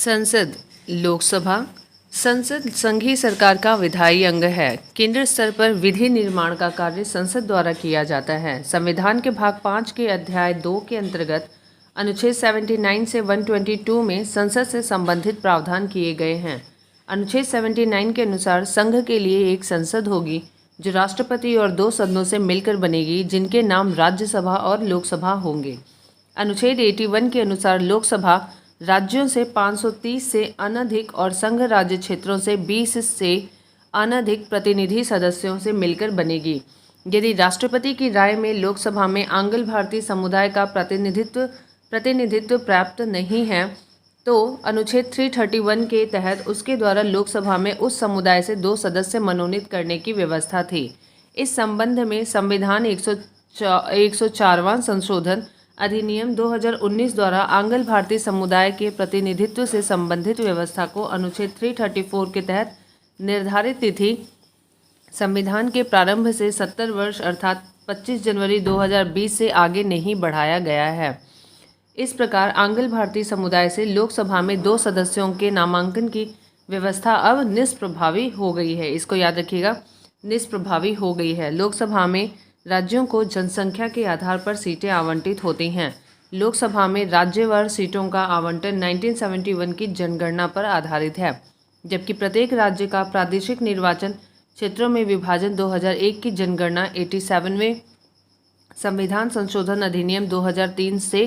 संसद लोकसभा। संसद संघीय सरकार का विधायी अंग है। केंद्र स्तर पर विधि निर्माण का कार्य संसद द्वारा किया जाता है। संविधान के भाग 5 के अध्याय 2 के अंतर्गत अनुच्छेद 79 से 122 में संसद से संबंधित प्रावधान किए गए हैं। अनुच्छेद 79 के अनुसार संघ के लिए एक संसद होगी जो राष्ट्रपति और 2 सदनों से मिलकर बनेगी, जिनके नाम राज्यसभा और लोकसभा होंगे। अनुच्छेद 81 के अनुसार लोकसभा राज्यों से 530 से अनधिक और संघ राज्य क्षेत्रों से 20 से अनधिक प्रतिनिधि सदस्यों से मिलकर बनेगी। यदि राष्ट्रपति की राय में लोकसभा में आंग्ल भारतीय समुदाय का प्रतिनिधित्व प्राप्त नहीं है तो अनुच्छेद 331 के तहत उसके द्वारा लोकसभा में उस समुदाय से 2 सदस्य मनोनीत करने की व्यवस्था थी। इस संबंध में संविधान 104वां संशोधन अधिनियम 2019 द्वारा आंग्ल भारतीय समुदाय के प्रतिनिधित्व से संबंधित व्यवस्था को अनुच्छेद 334 के तहत निर्धारित तिथि संविधान के प्रारंभ से 70 वर्ष अर्थात 25 जनवरी 2020 से आगे नहीं बढ़ाया गया है। इस प्रकार आंग्ल भारतीय समुदाय से लोकसभा में 2 सदस्यों के नामांकन की व्यवस्था अब निष्प्रभावी हो गई है। इसको याद रखिएगा, निष्प्रभावी हो गई है। लोकसभा में राज्यों को जनसंख्या के आधार पर सीटें आवंटित होती हैं। लोकसभा में राज्यवार सीटों का आवंटन 1971 की जनगणना पर आधारित है, जबकि प्रत्येक राज्य का प्रादेशिक निर्वाचन क्षेत्रों में विभाजन 2001 की जनगणना 87वें संविधान संशोधन अधिनियम 2003 से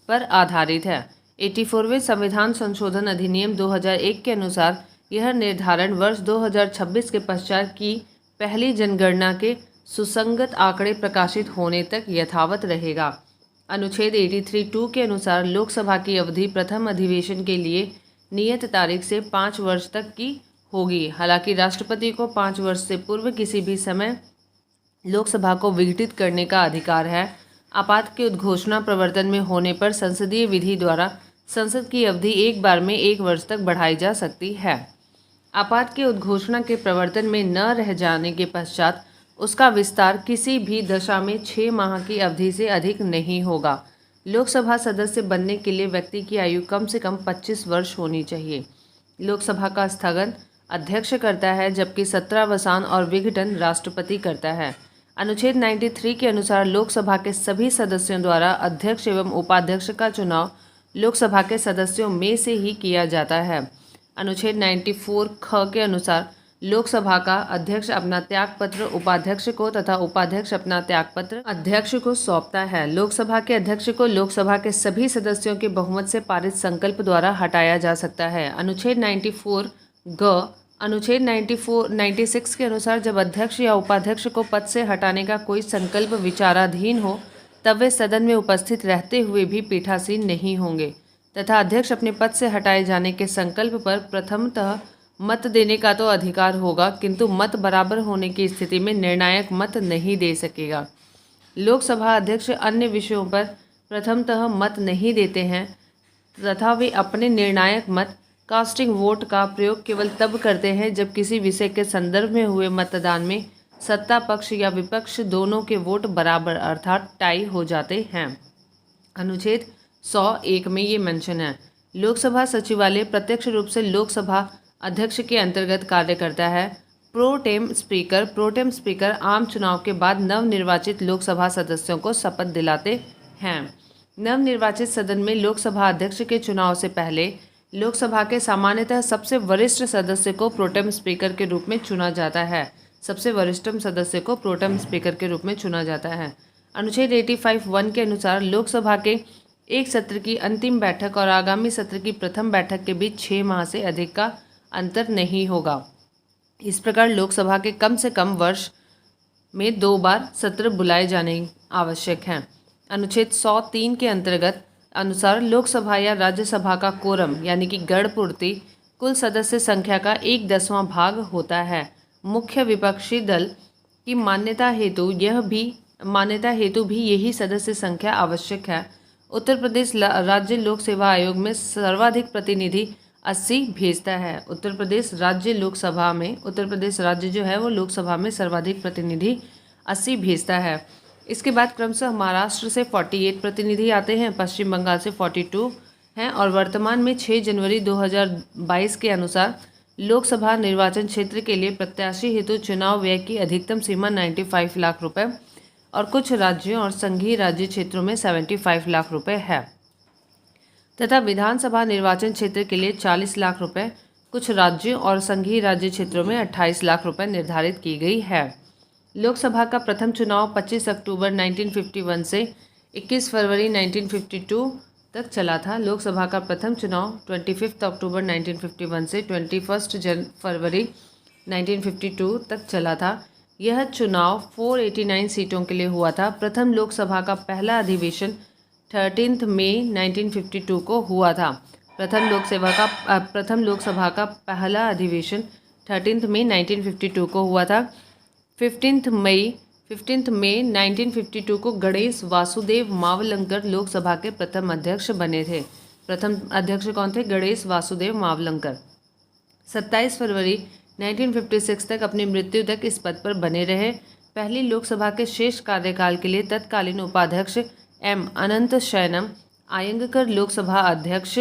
पर आधारित है। 84वें संविधान संशोधन अधिनियम 2001 के अनुसार यह निर्धारण वर्ष 2026 के पश्चात की पहली जनगणना के सुसंगत आंकड़े प्रकाशित होने तक यथावत रहेगा। अनुच्छेद 83(2) के अनुसार लोकसभा की अवधि प्रथम अधिवेशन के लिए नियत तारीख से 5 वर्ष तक की होगी। हालांकि राष्ट्रपति को 5 वर्ष से पूर्व किसी भी समय लोकसभा को विघटित करने का अधिकार है। आपात के उद्घोषणा प्रवर्तन में होने पर संसदीय विधि द्वारा संसद की अवधि एक बार में 1 वर्ष तक बढ़ाई जा सकती है। आपात के उद्घोषणा के प्रवर्तन में न रह जाने के पश्चात उसका विस्तार किसी भी दशा में 6 माह की अवधि से अधिक नहीं होगा। लोकसभा सदस्य बनने के लिए व्यक्ति की आयु कम से कम 25 वर्ष होनी चाहिए। लोकसभा का स्थगन अध्यक्ष करता है, जबकि सत्रावसान और विघटन राष्ट्रपति करता है। अनुच्छेद 93 के अनुसार लोकसभा के सभी सदस्यों द्वारा अध्यक्ष एवं उपाध्यक्ष का चुनाव लोकसभा के सदस्यों में से ही किया जाता है। अनुच्छेद 94 ख के अनुसार लोकसभा का अध्यक्ष अपना त्यागपत्र उपाध्यक्ष को तथा उपाध्यक्ष अपना त्यागपत्र अध्यक्ष को सौंपता है। लोकसभा के अध्यक्ष को लोकसभा के सभी सदस्यों के बहुमत से पारित संकल्प द्वारा हटाया जा सकता है। अनुच्छेद 94 ग अनुच्छेद 96 के अनुसार जब अध्यक्ष या उपाध्यक्ष को पद से हटाने का कोई संकल्प विचाराधीन हो तब वे सदन में उपस्थित रहते हुए भी पीठासीन नहीं होंगे तथा अध्यक्ष अपने पद से हटाए जाने के संकल्प पर प्रथमतः मत देने का तो अधिकार होगा, किंतु मत बराबर होने की स्थिति में निर्णायक मत नहीं दे सकेगा। लोकसभा अध्यक्ष अन्य विषयों पर प्रथमतः मत नहीं देते हैं तथा वे अपने निर्णायक मत कास्टिंग वोट का प्रयोग केवल तब करते हैं जब किसी विषय के संदर्भ में हुए मतदान में सत्ता पक्ष या विपक्ष दोनों के वोट बराबर अर्थात टाई हो जाते हैं। अनुच्छेद 101 में ये मेंशन है। लोकसभा सचिवालय प्रत्यक्ष रूप से लोकसभा अध्यक्ष के अंतर्गत कार्य करता है। प्रो टेम स्पीकर आम चुनाव के बाद नवनिर्वाचित लोकसभा सदस्यों को शपथ दिलाते हैं। नवनिर्वाचित सदन में लोकसभा अध्यक्ष के चुनाव से पहले लोकसभा के सामान्यतः सबसे वरिष्ठ सदस्य को प्रोटेम स्पीकर के रूप में चुना जाता है। सबसे वरिष्ठतम सदस्य को प्रोटेम स्पीकर के रूप में चुना जाता है। अनुच्छेद 85(1) के अनुसार लोकसभा के एक सत्र की अंतिम बैठक और आगामी सत्र की प्रथम बैठक के बीच 6 माह से अधिक का अंतर नहीं होगा। इस प्रकार लोकसभा के कम से कम वर्ष में 2 बार सत्र बुलाए जाने आवश्यक हैं। अनुच्छेद 103 के अंतर्गत अनुसार लोकसभा या राज्यसभा का कोरम यानी कि गणपूर्ति कुल सदस्य संख्या का 1/10वां भाग होता है। मुख्य विपक्षी दल की मान्यता हेतु भी यही सदस्य संख्या आवश्यक है। उत्तर प्रदेश राज्य लोक सेवा आयोग में सर्वाधिक प्रतिनिधि 80 भेजता है। उत्तर प्रदेश राज्य जो है वो लोकसभा में सर्वाधिक प्रतिनिधि 80 भेजता है। इसके बाद क्रमशः महाराष्ट्र से 48 प्रतिनिधि आते हैं, पश्चिम बंगाल से 42 हैं और वर्तमान में 6 जनवरी 2022 के अनुसार लोकसभा निर्वाचन क्षेत्र के लिए प्रत्याशी हेतु चुनाव व्यय की अधिकतम सीमा 95 लाख रुपए और कुछ राज्यों और संघीय राज्य क्षेत्रों में 75 लाख रुपए है तथा विधानसभा निर्वाचन क्षेत्र के लिए 40 लाख रुपए, कुछ राज्यों और संघीय राज्य क्षेत्रों में 28 लाख रुपए निर्धारित की गई है। लोकसभा का प्रथम चुनाव 25 अक्टूबर 1951 से 21 फरवरी 1952 तक चला था। लोकसभा का प्रथम चुनाव 25 अक्टूबर 1951 से 21 फरवरी 1952 तक चला था। यह चुनाव 489 सीटों के लिए हुआ था। प्रथम लोकसभा का पहला अधिवेशन 13 मई 1952 को हुआ था। प्रथम लोकसभा का पहला अधिवेशन 13 मई 1952 को हुआ था। 15 मई 1952 को गणेश वासुदेव मावलंकर लोकसभा के प्रथम अध्यक्ष बने थे। प्रथम अध्यक्ष कौन थे? गणेश वासुदेव मावलंकर। 27 फरवरी 1956 तक अपनी मृत्यु तक इस पद पर बने रहे। पहली लोकसभा के शेष कार्यकाल के लिए तत्कालीन उपाध्यक्ष एम अनंत शयनम आयंगकर लोकसभा अध्यक्ष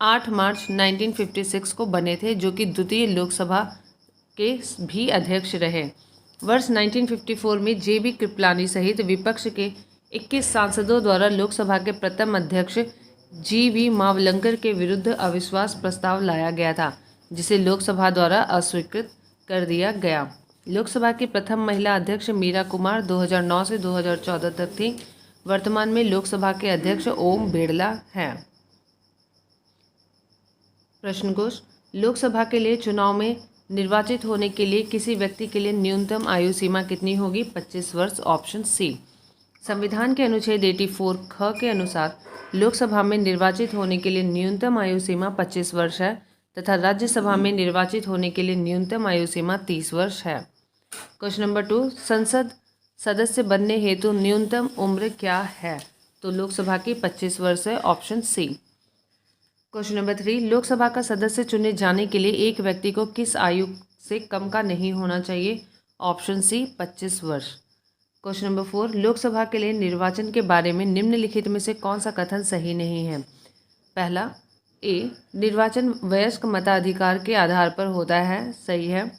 8 मार्च 1956 को बने थे, जो कि द्वितीय लोकसभा के भी अध्यक्ष रहे। वर्ष 1954 में जे.बी. कृपलानी सहित विपक्ष के 21 सांसदों द्वारा लोकसभा के प्रथम अध्यक्ष जी.वी. मावलंकर के विरुद्ध अविश्वास प्रस्ताव लाया गया था, जिसे लोकसभा द्वारा अस्वीकृत कर दिया गया। लोकसभा की प्रथम महिला अध्यक्ष मीरा कुमार 2009 से 2014 तक थी। वर्तमान में लोकसभा के अध्यक्ष ओम बिड़ला हैं। प्रश्न कोश। लोकसभा के लिए चुनाव में निर्वाचित होने के लिए किसी व्यक्ति के लिए न्यूनतम आयु सीमा कितनी होगी? 25 वर्ष। Option C. संविधान के अनुच्छेद 84 ख के अनुसार लोकसभा में निर्वाचित होने के लिए न्यूनतम आयु सीमा 25 वर्ष है तथा राज्यसभा में निर्वाचित होने के लिए न्यूनतम आयु सीमा 30 वर्ष है। क्वेश्चन नंबर 2, संसद सदस्य बनने हेतु न्यूनतम उम्र क्या है? तो लोकसभा की 25 वर्ष है। Option C. क्वेश्चन नंबर 3, लोकसभा का सदस्य चुने जाने के लिए एक व्यक्ति को किस आयु से कम का नहीं होना चाहिए? ऑप्शन सी 25 वर्ष। क्वेश्चन नंबर 4, लोकसभा के लिए निर्वाचन के बारे में निम्नलिखित में से कौन सा कथन सही नहीं है? पहला, ए, निर्वाचन वयस्क मताधिकार के आधार पर होता है, सही है।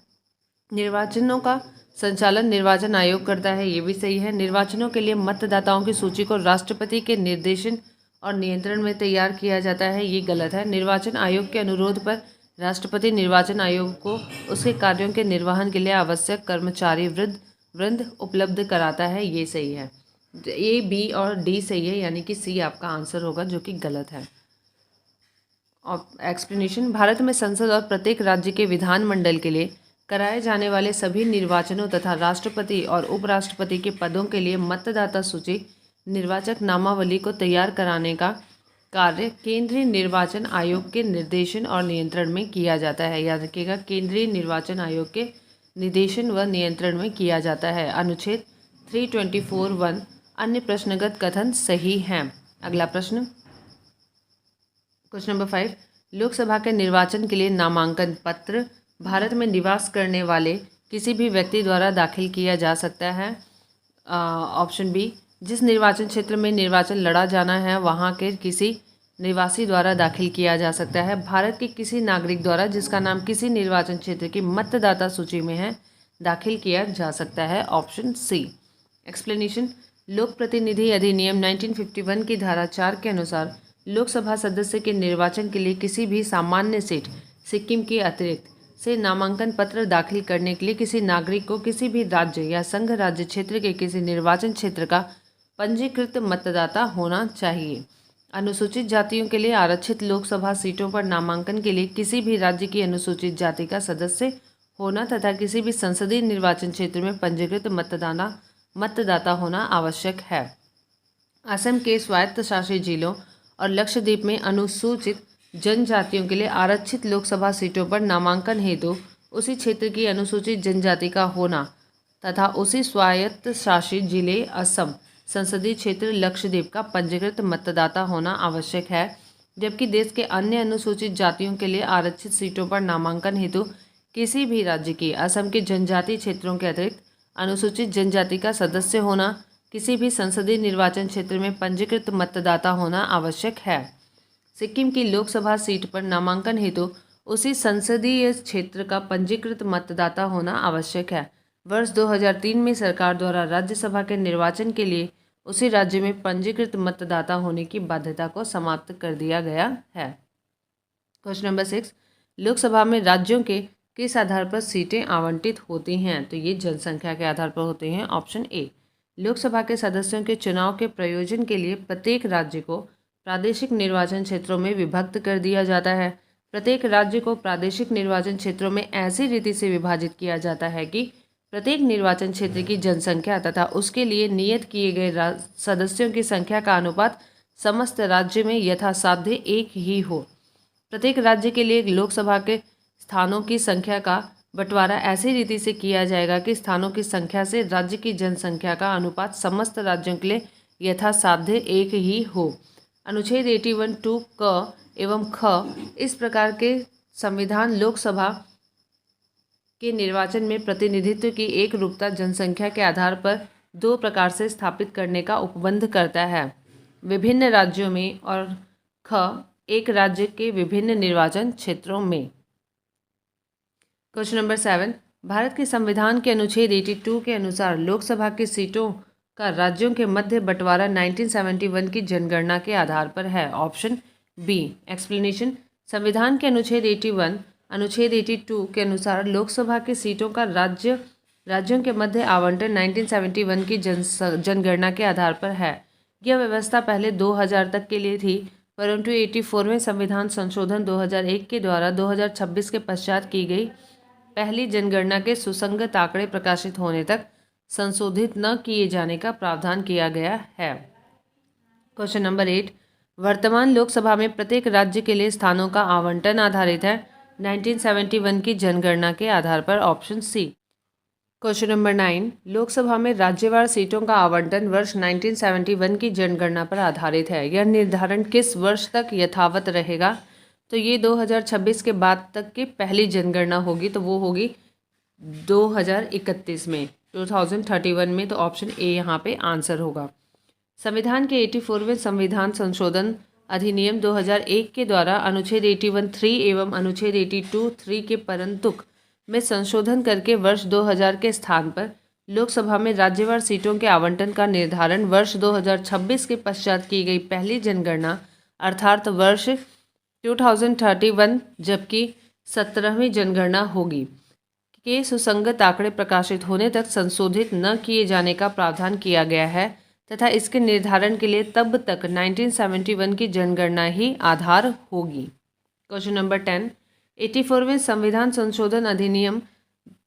निर्वाचनों का संचालन निर्वाचन आयोग करता है, ये भी सही है। निर्वाचनों के लिए मतदाताओं की सूची को राष्ट्रपति के निर्देशन और नियंत्रण में तैयार किया जाता है, ये गलत है। निर्वाचन आयोग के अनुरोध पर राष्ट्रपति निर्वाचन आयोग को उसके कार्यों के निर्वहन के लिए आवश्यक कर्मचारी वृंद उपलब्ध कराता है, ये सही है। ए, बी और डी सही है, यानी कि सी आपका आंसर होगा, जो कि गलत है। और एक्सप्लेनेशन, भारत में संसद और प्रत्येक राज्य के विधानमंडल के लिए कराए जाने वाले सभी निर्वाचनों तथा राष्ट्रपति और उपराष्ट्रपति के पदों के लिए मतदाता सूची निर्वाचक नामावली को तैयार कराने का कार्य केंद्रीय निर्वाचन आयोग के निर्देशन और नियंत्रण में किया जाता है। याद रखिएगा, केंद्रीय निर्वाचन आयोग के निर्देशन व नियंत्रण में किया जाता है। अनुच्छेद 324(1) अन्य प्रश्नगत कथन सही हैं। अगला प्रश्न, क्वेश्चन नंबर 5, लोकसभा के निर्वाचन के लिए नामांकन पत्र भारत में निवास करने वाले किसी भी व्यक्ति द्वारा दाखिल किया जा सकता है। ऑप्शन बी, जिस निर्वाचन क्षेत्र में निर्वाचन लड़ा जाना है वहाँ के किसी निवासी द्वारा दाखिल किया जा सकता है। भारत के किसी नागरिक द्वारा जिसका नाम किसी निर्वाचन क्षेत्र की मतदाता सूची में है दाखिल किया जा सकता है। ऑप्शन सी। एक्सप्लेनेशन, लोक प्रतिनिधि अधिनियम 1951 की धारा 4 के अनुसार लोकसभा सदस्य के निर्वाचन के लिए किसी भी सामान्य सीट सिक्किम के अतिरिक्त से नामांकन पत्र दाखिल करने के लिए किसी नागरिक को किसी भी राज्य या संघ राज्य क्षेत्र के किसी निर्वाचन क्षेत्र का पंजीकृत मतदाता होना चाहिए। अनुसूचित जातियों के लिए आरक्षित लोकसभा सीटों पर नामांकन के लिए किसी भी राज्य की अनुसूचित जाति का सदस्य होना तथा किसी भी संसदीय निर्वाचन क्षेत्र में पंजीकृत मतदाता होना आवश्यक है। असम के स्वायत्त शासित जिलों और लक्षद्वीप में अनुसूचित जनजातियों के लिए आरक्षित लोकसभा सीटों पर नामांकन हेतु उसी क्षेत्र की अनुसूचित जनजाति का होना तथा उसी स्वायत्त शासित जिले असम संसदीय क्षेत्र लक्षद्वीप का पंजीकृत मतदाता होना आवश्यक है, जबकि देश के अन्य अनुसूचित जातियों के लिए आरक्षित सीटों पर नामांकन हेतु किसी भी राज्य की असम के जनजातीय क्षेत्रों के अतिरिक्त अनुसूचित जनजाति का सदस्य होना, किसी भी संसदीय निर्वाचन क्षेत्र में पंजीकृत मतदाता होना आवश्यक है। सिक्किम की लोकसभा सीट पर नामांकन हेतु उसी संसदीय क्षेत्र का पंजीकृत मतदाता होना आवश्यक है। वर्ष 2003 में सरकार द्वारा राज्यसभा के निर्वाचन के लिए उसी राज्य में पंजीकृत मतदाता होने की बाध्यता को समाप्त कर दिया गया है। क्वेश्चन नंबर 6, लोकसभा में राज्यों के किस आधार पर सीटें आवंटित होती हैं? तो ये जनसंख्या के आधार पर होते हैं। ऑप्शन ए, लोकसभा के सदस्यों के चुनाव के प्रयोजन के लिए प्रत्येक राज्य को प्रादेशिक निर्वाचन क्षेत्रों में विभक्त कर दिया जाता है। प्रत्येक राज्य को प्रादेशिक निर्वाचन क्षेत्रों में ऐसी रीति से विभाजित किया जाता है कि प्रत्येक निर्वाचन क्षेत्र की जनसंख्या तथा उसके लिए नियत किए गए सदस्यों की संख्या का अनुपात समस्त राज्य में यथासाध्य एक ही हो। प्रत्येक राज्य के लिए लोकसभा के स्थानों की संख्या का बंटवारा ऐसी रीति से किया जाएगा कि स्थानों की संख्या से राज्य की जनसंख्या का अनुपात समस्त राज्यों के लिए यथासाध्य एक ही हो। अनुच्छेद 81(2) क एवं ख इस प्रकार के संविधान लोकसभा के निर्वाचन में प्रतिनिधित्व की एक रूपता जनसंख्या के आधार पर दो प्रकार से स्थापित करने का उपबंध करता है, विभिन्न राज्यों में, और ख एक राज्य के विभिन्न निर्वाचन क्षेत्रों में। क्वेश्चन नंबर 7, भारत के संविधान के अनुच्छेद 82 के अनुसार लोकसभा की सीटों का राज्यों के मध्य बंटवारा 1971 की जनगणना के आधार पर है। Option B. एक्सप्लेनेशन, संविधान के अनुच्छेद 82 के अनुसार लोकसभा की सीटों का राज्यों के मध्य आवंटन 1971 की जनगणना के आधार पर है। यह व्यवस्था पहले 2000 तक के लिए थी, परंतु 84वें संविधान संशोधन 2001 के द्वारा 2026 के पश्चात की गई पहली जनगणना के सुसंगत आंकड़े प्रकाशित होने तक संशोधित न किए जाने का प्रावधान किया गया है। क्वेश्चन नंबर 8, वर्तमान लोकसभा में प्रत्येक राज्य के लिए स्थानों का आवंटन आधारित है 1971 की जनगणना के आधार पर। Option C. क्वेश्चन नंबर 9, लोकसभा में राज्यवार सीटों का आवंटन वर्ष 1971 की जनगणना पर आधारित है। यह निर्धारण किस वर्ष तक यथावत रहेगा? तो ये 2026 के बाद तक की पहली जनगणना होगी, तो वो होगी 2031 में, 2031 में। तो ऑप्शन ए यहाँ पे आंसर होगा। संविधान के 84वें संविधान संशोधन अधिनियम 2001 के द्वारा अनुच्छेद 81(3) एवं अनुच्छेद 82(3) के परंतुक में संशोधन करके वर्ष 2000 के स्थान पर लोकसभा में राज्यवार सीटों के आवंटन का निर्धारण वर्ष 2026 के पश्चात की गई पहली जनगणना अर्थात वर्ष 2031 जबकि 17वीं जनगणना होगी के सुसंगत आंकड़े प्रकाशित होने तक संशोधित न किए जाने का प्रावधान किया गया है तथा इसके निर्धारण के लिए तब तक 1971 की जनगणना ही आधार होगी। क्वेश्चन नंबर 10, 84वें संविधान संशोधन अधिनियम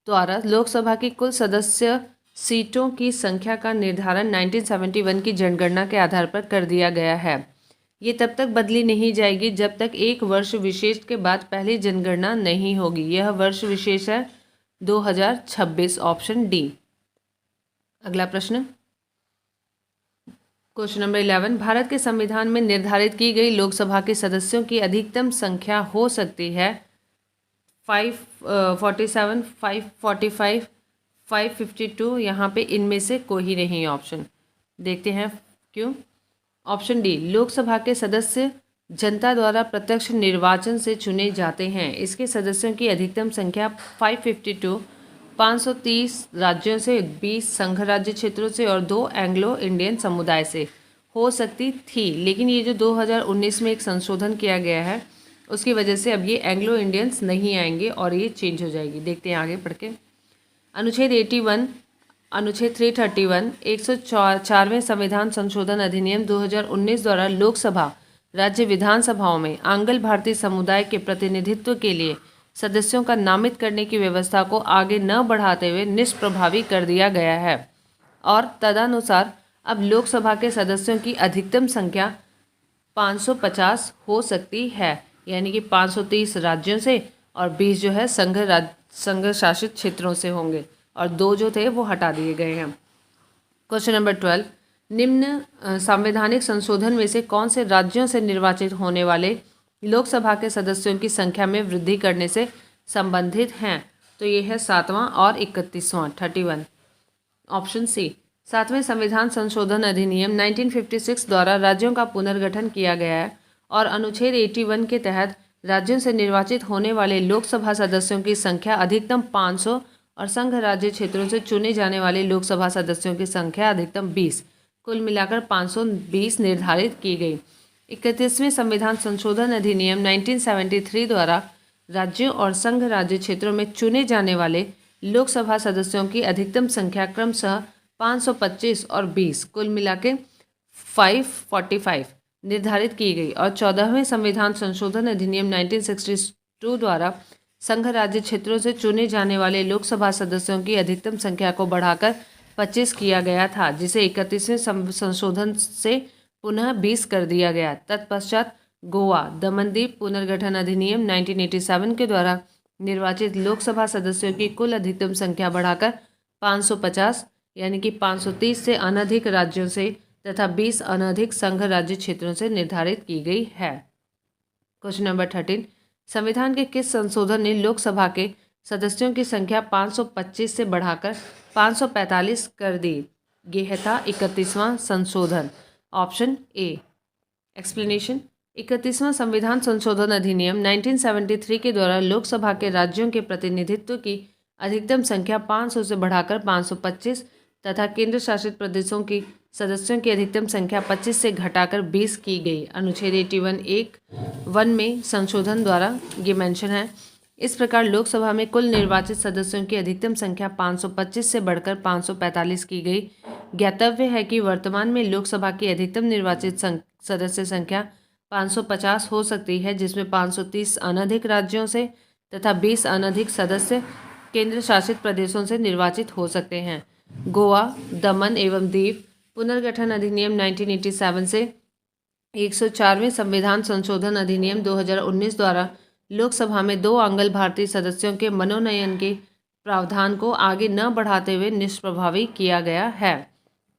द्वारा लोकसभा की कुल सदस्य सीटों की संख्या का निर्धारण 1971 की जनगणना के आधार पर कर दिया गया है। ये तब तक बदली नहीं जाएगी जब तक एक वर्ष विशेष के बाद पहली जनगणना नहीं होगी। यह वर्ष विशेष है 2026। Option D. अगला प्रश्न, क्वेश्चन नंबर 11, भारत के संविधान में निर्धारित की गई लोकसभा के सदस्यों की अधिकतम संख्या हो सकती है 547, 545, 552। यहाँ पे इनमें से कोई नहीं ऑप्शन। देखते हैं क्यों। ऑप्शन डी, लोकसभा के सदस्य जनता द्वारा प्रत्यक्ष निर्वाचन से चुने जाते हैं। इसके सदस्यों की अधिकतम संख्या 552 530 राज्यों से, 20 संघ राज्य क्षेत्रों से और 2 एंग्लो इंडियन समुदाय से हो सकती थी, लेकिन ये जो 2019 में एक संशोधन किया गया है उसकी वजह से अब ये एंग्लो इंडियंस नहीं आएंगे और ये चेंज हो जाएगी। देखते हैं आगे पढ़ के। अनुच्छेद 81, अनुच्छेद 331, 104वें संविधान संशोधन अधिनियम 2019 द्वारा लोकसभा राज्य विधानसभाओं में आंग्ल भारतीय समुदाय के प्रतिनिधित्व के लिए सदस्यों का नामित करने की व्यवस्था को आगे न बढ़ाते हुए निष्प्रभावी कर दिया गया है और तदनुसार अब लोकसभा के सदस्यों की अधिकतम संख्या 550 हो सकती है, यानी कि 530 राज्यों से और 20 जो है संघ शासित क्षेत्रों से होंगे और 2 जो थे वो हटा दिए गए हैं। क्वेश्चन नंबर 12, निम्न संवैधानिक संशोधन में से कौन से राज्यों से निर्वाचित होने वाले लोकसभा के सदस्यों की संख्या में वृद्धि करने से संबंधित हैं? तो ये है 7वां और 31वां 31। Option C. 7वें संविधान संशोधन अधिनियम 1956 द्वारा राज्यों का पुनर्गठन किया गया है और अनुच्छेद 81 के तहत राज्यों से निर्वाचित होने वाले लोकसभा सदस्यों की संख्या अधिकतम 500 और संघ राज्य क्षेत्रों से चुने जाने वाले लोकसभा सदस्यों की संख्या अधिकतम 20, कुल मिलाकर 520 निर्धारित की गई। 31वें संविधान संशोधन अधिनियम 1973 द्वारा राज्यों और संघ राज्य क्षेत्रों में चुने जाने वाले लोकसभा सदस्यों की अधिकतम संख्या क्रमशः 525 और 20, कुल मिलाकर 545 निर्धारित की गई और 14वें संविधान संशोधन अधिनियम 1962 द्वारा संघ राज्य क्षेत्रों से चुने जाने वाले लोकसभा सदस्यों की अधिकतम संख्या को बढ़ाकर 25 किया गया था, जिसे 31वें संशोधन से पुनः 20 कर दिया गया। तत्पश्चात गोवा दमनदीप पुनर्गठन अधिनियम 1987 के द्वारा निर्वाचित लोकसभा सदस्यों की कुल अधिकतम संख्या बढ़ाकर 550 यानी कि 530 से अनधिक राज्यों से तथा 20 अनधिक संघ राज्य क्षेत्रों से निर्धारित की गई है। क्वेश्चन नंबर 13, संविधान के किस संशोधन ने लोकसभा के सदस्यों की संख्या 525 से बढ़ाकर 545 कर दी? यह था 31वां संशोधन। Option A. एक्सप्लेनेशन। 31वां संविधान संशोधन अधिनियम 1973 के द्वारा लोकसभा के राज्यों के प्रतिनिधित्व की अधिकतम संख्या 500 से बढ़ाकर 525 तथा केंद्र शासित प्रदेशों की सदस्यों की अधिकतम संख्या 25 से घटाकर 20 की गई। अनुच्छेद 81(1) में संशोधन द्वारा ये मेंशन है। इस प्रकार लोकसभा में कुल निर्वाचित सदस्यों की अधिकतम संख्या 525 से बढ़कर 545 की गई। ज्ञातव्य है कि वर्तमान में लोकसभा की अधिकतम निर्वाचित सदस्य संख्या 550 हो सकती है, जिसमें 530 अनधिक राज्यों से तथा 20 अनधिक सदस्य केंद्र शासित प्रदेशों से निर्वाचित हो सकते हैं। गोवा दमन एवं दीव पुनर्गठन अधिनियम 1987 से 104वें संविधान संशोधन अधिनियम 2019 द्वारा लोकसभा में 2 आंग्ल भारतीय सदस्यों के मनोनयन के प्रावधान को आगे न बढ़ाते हुए निष्प्रभावी किया गया है।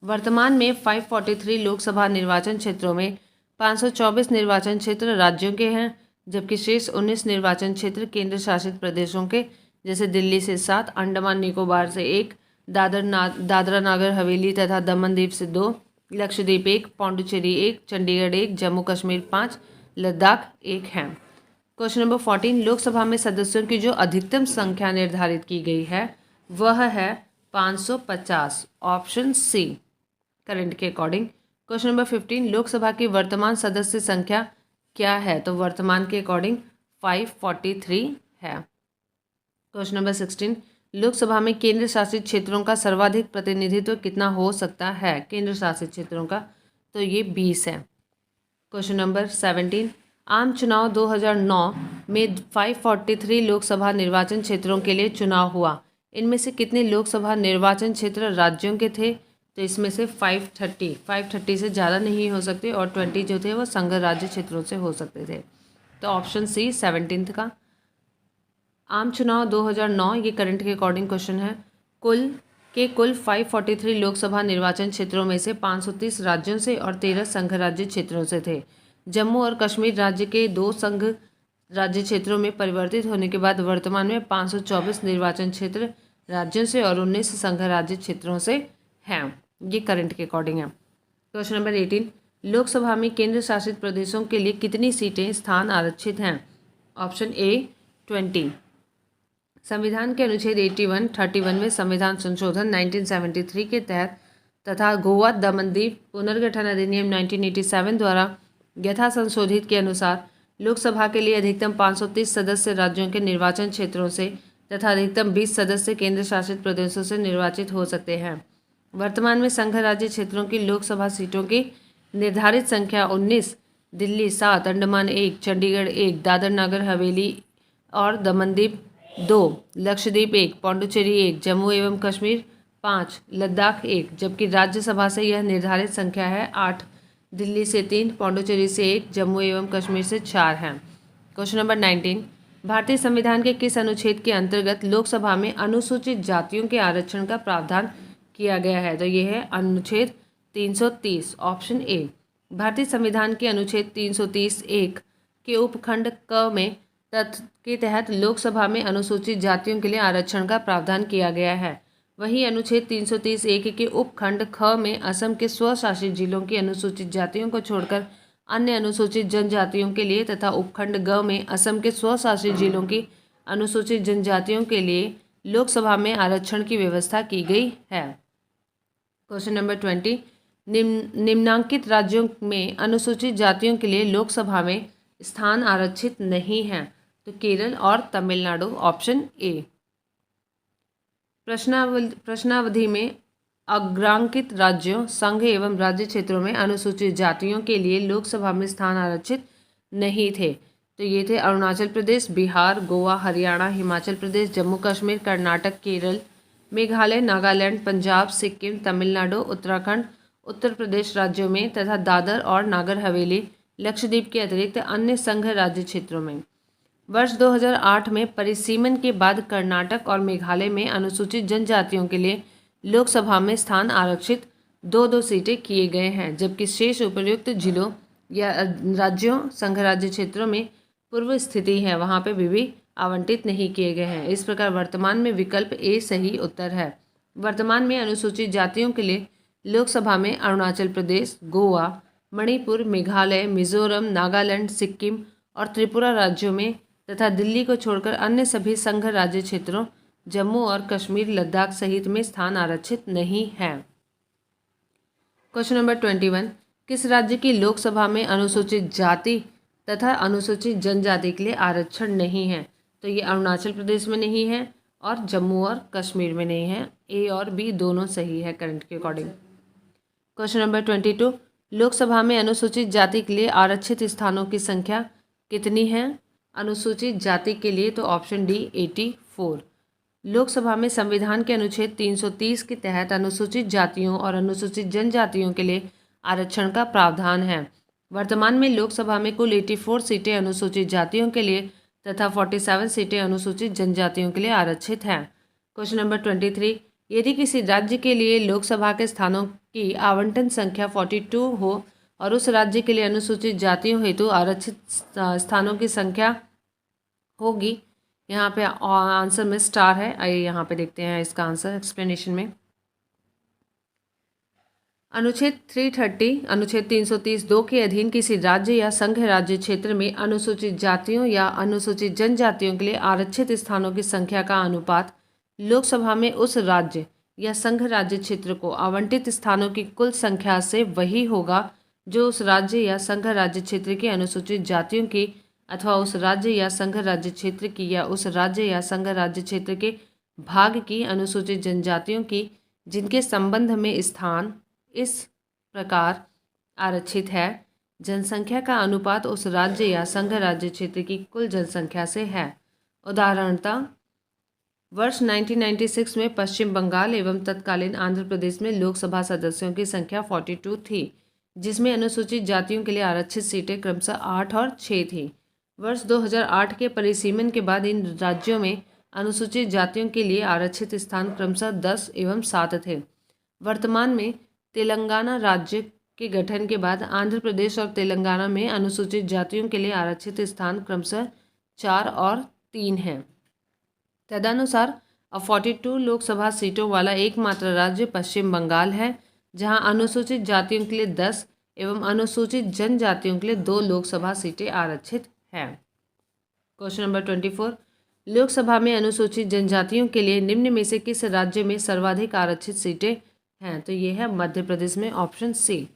वर्तमान में 543 लोकसभा निर्वाचन क्षेत्रों में 524 निर्वाचन क्षेत्र राज्यों के हैं, जबकि शेष 19 निर्वाचन क्षेत्र केंद्र शासित प्रदेशों के, जैसे दिल्ली से 7, अंडमान निकोबार से 1, दादरा नागर हवेली तथा दमन दीव से 2, लक्षद्वीप 1, पौंडुचेरी 1, चंडीगढ़ 1, जम्मू कश्मीर 5, लद्दाख 1 है। क्वेश्चन नंबर 14, लोकसभा में सदस्यों की जो अधिकतम संख्या निर्धारित की गई है वह है 550। ऑप्शन सी करंट के अकॉर्डिंग। क्वेश्चन नंबर 15, लोकसभा की वर्तमान सदस्य संख्या क्या है? तो वर्तमान के अकॉर्डिंग 543 है। क्वेश्चन नंबर 16, लोकसभा में केंद्र शासित क्षेत्रों का सर्वाधिक प्रतिनिधित्व कितना हो सकता है? केंद्र शासित क्षेत्रों का तो ये 20 है। क्वेश्चन नंबर 17, आम चुनाव 2009 में 543 लोकसभा निर्वाचन क्षेत्रों के लिए चुनाव हुआ। इनमें से कितने लोकसभा निर्वाचन क्षेत्र राज्यों के थे? तो इसमें से 530 से ज़्यादा नहीं हो सकते और 20 जो थे वो संघ राज्य क्षेत्रों से हो सकते थे। तो ऑप्शन सी 17 का। आम चुनाव 2009 ये करंट के अकॉर्डिंग क्वेश्चन है। कुल 543 लोकसभा निर्वाचन क्षेत्रों में से 530 राज्यों से और 13 संघ राज्य क्षेत्रों से थे। जम्मू और कश्मीर राज्य के 2 संघ राज्य क्षेत्रों में परिवर्तित होने के बाद वर्तमान में 524 निर्वाचन क्षेत्र राज्यों से और 19 संघ राज्य क्षेत्रों से हैं। ये करंट के अकॉर्डिंग है। क्वेश्चन नंबर 18, लोकसभा में केंद्र शासित प्रदेशों के लिए कितनी सीटें स्थान आरक्षित हैं? Option A 20। संविधान के अनुच्छेद 31 में संविधान संशोधन 1973 के तहत तथा गोवा दमन दीव पुनर्गठन अधिनियम 1987 द्वारा यथा संशोधित के अनुसार लोकसभा के लिए अधिकतम 530 सदस्य राज्यों के निर्वाचन क्षेत्रों से तथा अधिकतम 20 सदस्य केंद्र शासित प्रदेशों से निर्वाचित हो सकते हैं। वर्तमान में संघ राज्य क्षेत्रों की लोकसभा सीटों की निर्धारित संख्या 19, दिल्ली 7, अंडमान 1, चंडीगढ़ 1, दादर नगर हवेली और दमनदीप 2, लक्षद्वीप 1, पौंडुचेरी 1, जम्मू एवं कश्मीर 5, लद्दाख 1, जबकि राज्यसभा से यह निर्धारित संख्या है 8, दिल्ली से 3, पौंडुचेरी से 1, जम्मू एवं कश्मीर से 4 हैं। क्वेश्चन नंबर 19, भारतीय संविधान के किस अनुच्छेद के अंतर्गत लोकसभा में अनुसूचित जातियों के आरक्षण का प्रावधान किया गया है? तो यह है अनुच्छेद 330। Option A. भारतीय संविधान के अनुच्छेद 330(1) के उपखंड क में तथ्य के तहत लोकसभा में अनुसूचित जातियों के लिए आरक्षण का प्रावधान किया गया है। वहीं अनुच्छेद 330(1) के उपखंड ख में असम के स्वशासित जिलों की अनुसूचित जातियों को छोड़कर अन्य अनुसूचित जनजातियों के लिए तथा उपखंड ग में असम के स्वशासित जिलों की अनुसूचित जनजातियों के लिए लोकसभा में आरक्षण की व्यवस्था की गई है। क्वेश्चन नंबर 20, निम्नांकित राज्यों में अनुसूचित जातियों के लिए लोकसभा में स्थान आरक्षित नहीं है। तो केरल और तमिलनाडु, ऑप्शन ए। प्रश्नावधि में अग्रांकित राज्यों, संघ एवं राज्य क्षेत्रों में अनुसूचित जातियों के लिए लोकसभा में स्थान आरक्षित नहीं थे। तो ये थे अरुणाचल प्रदेश, बिहार, गोवा, हरियाणा, हिमाचल प्रदेश, जम्मू कश्मीर, कर्नाटक, केरल, मेघालय, नागालैंड, पंजाब, सिक्किम, तमिलनाडु, उत्तराखंड, उत्तर प्रदेश राज्यों में तथा दादर और नागर हवेली, लक्षद्वीप के अतिरिक्त अन्य संघ राज्य क्षेत्रों में। वर्ष 2008 में परिसीमन के बाद कर्नाटक और मेघालय में अनुसूचित जनजातियों के लिए लोकसभा में स्थान आरक्षित 2-2 सीटें किए गए हैं, जबकि शेष उपर्युक्त जिलों या राज्यों, संघ राज्य क्षेत्रों में पूर्व स्थिति है, वहाँ पे भी आवंटित नहीं किए गए हैं। इस प्रकार वर्तमान में विकल्प ए सही उत्तर है। वर्तमान में अनुसूचित जातियों के लिए लोकसभा में अरुणाचल प्रदेश, गोवा, मणिपुर, मेघालय, मिजोरम, नागालैंड, सिक्किम और त्रिपुरा राज्यों में तथा दिल्ली को छोड़कर अन्य सभी संघ राज्य क्षेत्रों, जम्मू और कश्मीर, लद्दाख सहित में स्थान आरक्षित नहीं है। क्वेश्चन नंबर 21, किस राज्य की लोकसभा में अनुसूचित जाति तथा अनुसूचित जनजाति के लिए आरक्षण नहीं है? तो ये अरुणाचल प्रदेश में नहीं है और जम्मू और कश्मीर में नहीं है। ए और बी दोनों सही है करंट के अकॉर्डिंग। क्वेश्चन नंबर 22, लोकसभा में अनुसूचित जाति के लिए आरक्षित स्थानों की संख्या कितनी है? अनुसूचित जाति के लिए तो ऑप्शन डी 84। लोकसभा में संविधान के अनुच्छेद 330 के तहत अनुसूचित जातियों और अनुसूचित जनजातियों के लिए आरक्षण का प्रावधान है। वर्तमान में लोकसभा में कुल 84 सीटें अनुसूचित जातियों के लिए तथा 47 सीटें अनुसूचित जनजातियों के लिए आरक्षित हैं। क्वेश्चन नंबर 23, यदि किसी राज्य के लिए लोकसभा के स्थानों की आवंटन संख्या 42 हो और उस राज्य के लिए अनुसूचित जातियों हेतु आरक्षित स्थानों की संख्या होगी, यहाँ पे आंसर में स्टार है। आइए यहाँ पे देखते हैं इसका आंसर एक्सप्लेनेशन में। अनुच्छेद 330, अनुच्छेद 330(2) के अधीन किसी राज्य या संघ राज्य क्षेत्र में अनुसूचित जातियों या अनुसूचित जनजातियों के लिए आरक्षित स्थानों की संख्या का अनुपात लोकसभा में उस राज्य या संघ राज्य क्षेत्र को आवंटित स्थानों की कुल संख्या से वही होगा जो उस राज्य या संघ राज्य क्षेत्र की अनुसूचित जातियों की अथवा उस राज्य या संघ राज्य क्षेत्र की या उस राज्य या संघ राज्य क्षेत्र के भाग की अनुसूचित जनजातियों की जिनके संबंध में स्थान इस प्रकार आरक्षित है। जनसंख्या का अनुपात उस राज्य या संघ राज्य क्षेत्र की कुल जनसंख्या से है। उदाहरणतः वर्ष 1996 में पश्चिम बंगाल एवं तत्कालीन आंध्र प्रदेश में लोकसभा सदस्यों की संख्या 42 थी, जिसमें अनुसूचित जातियों के लिए आरक्षित सीटें क्रमशः 8 और 6 थी। वर्ष 2008 के परिसीमन के बाद इन राज्यों में अनुसूचित जातियों के लिए आरक्षित स्थान क्रमशः 10 एवं 7 थे। वर्तमान में तेलंगाना राज्य के गठन के बाद आंध्र प्रदेश और तेलंगाना में अनुसूचित जातियों के लिए आरक्षित स्थान क्रमशः 4 और 3 हैं। तदनुसार अब 42 लोकसभा सीटों वाला एकमात्र राज्य पश्चिम बंगाल है, जहां अनुसूचित जातियों के लिए 10 एवं अनुसूचित जनजातियों के लिए 2 लोकसभा सीटें आरक्षित हैं। क्वेश्चन नंबर 24, लोकसभा में अनुसूचित जनजातियों के लिए निम्न में से किस राज्य में सर्वाधिक आरक्षित सीटें हैं? तो ये है मध्य प्रदेश में, ऑप्शन सी।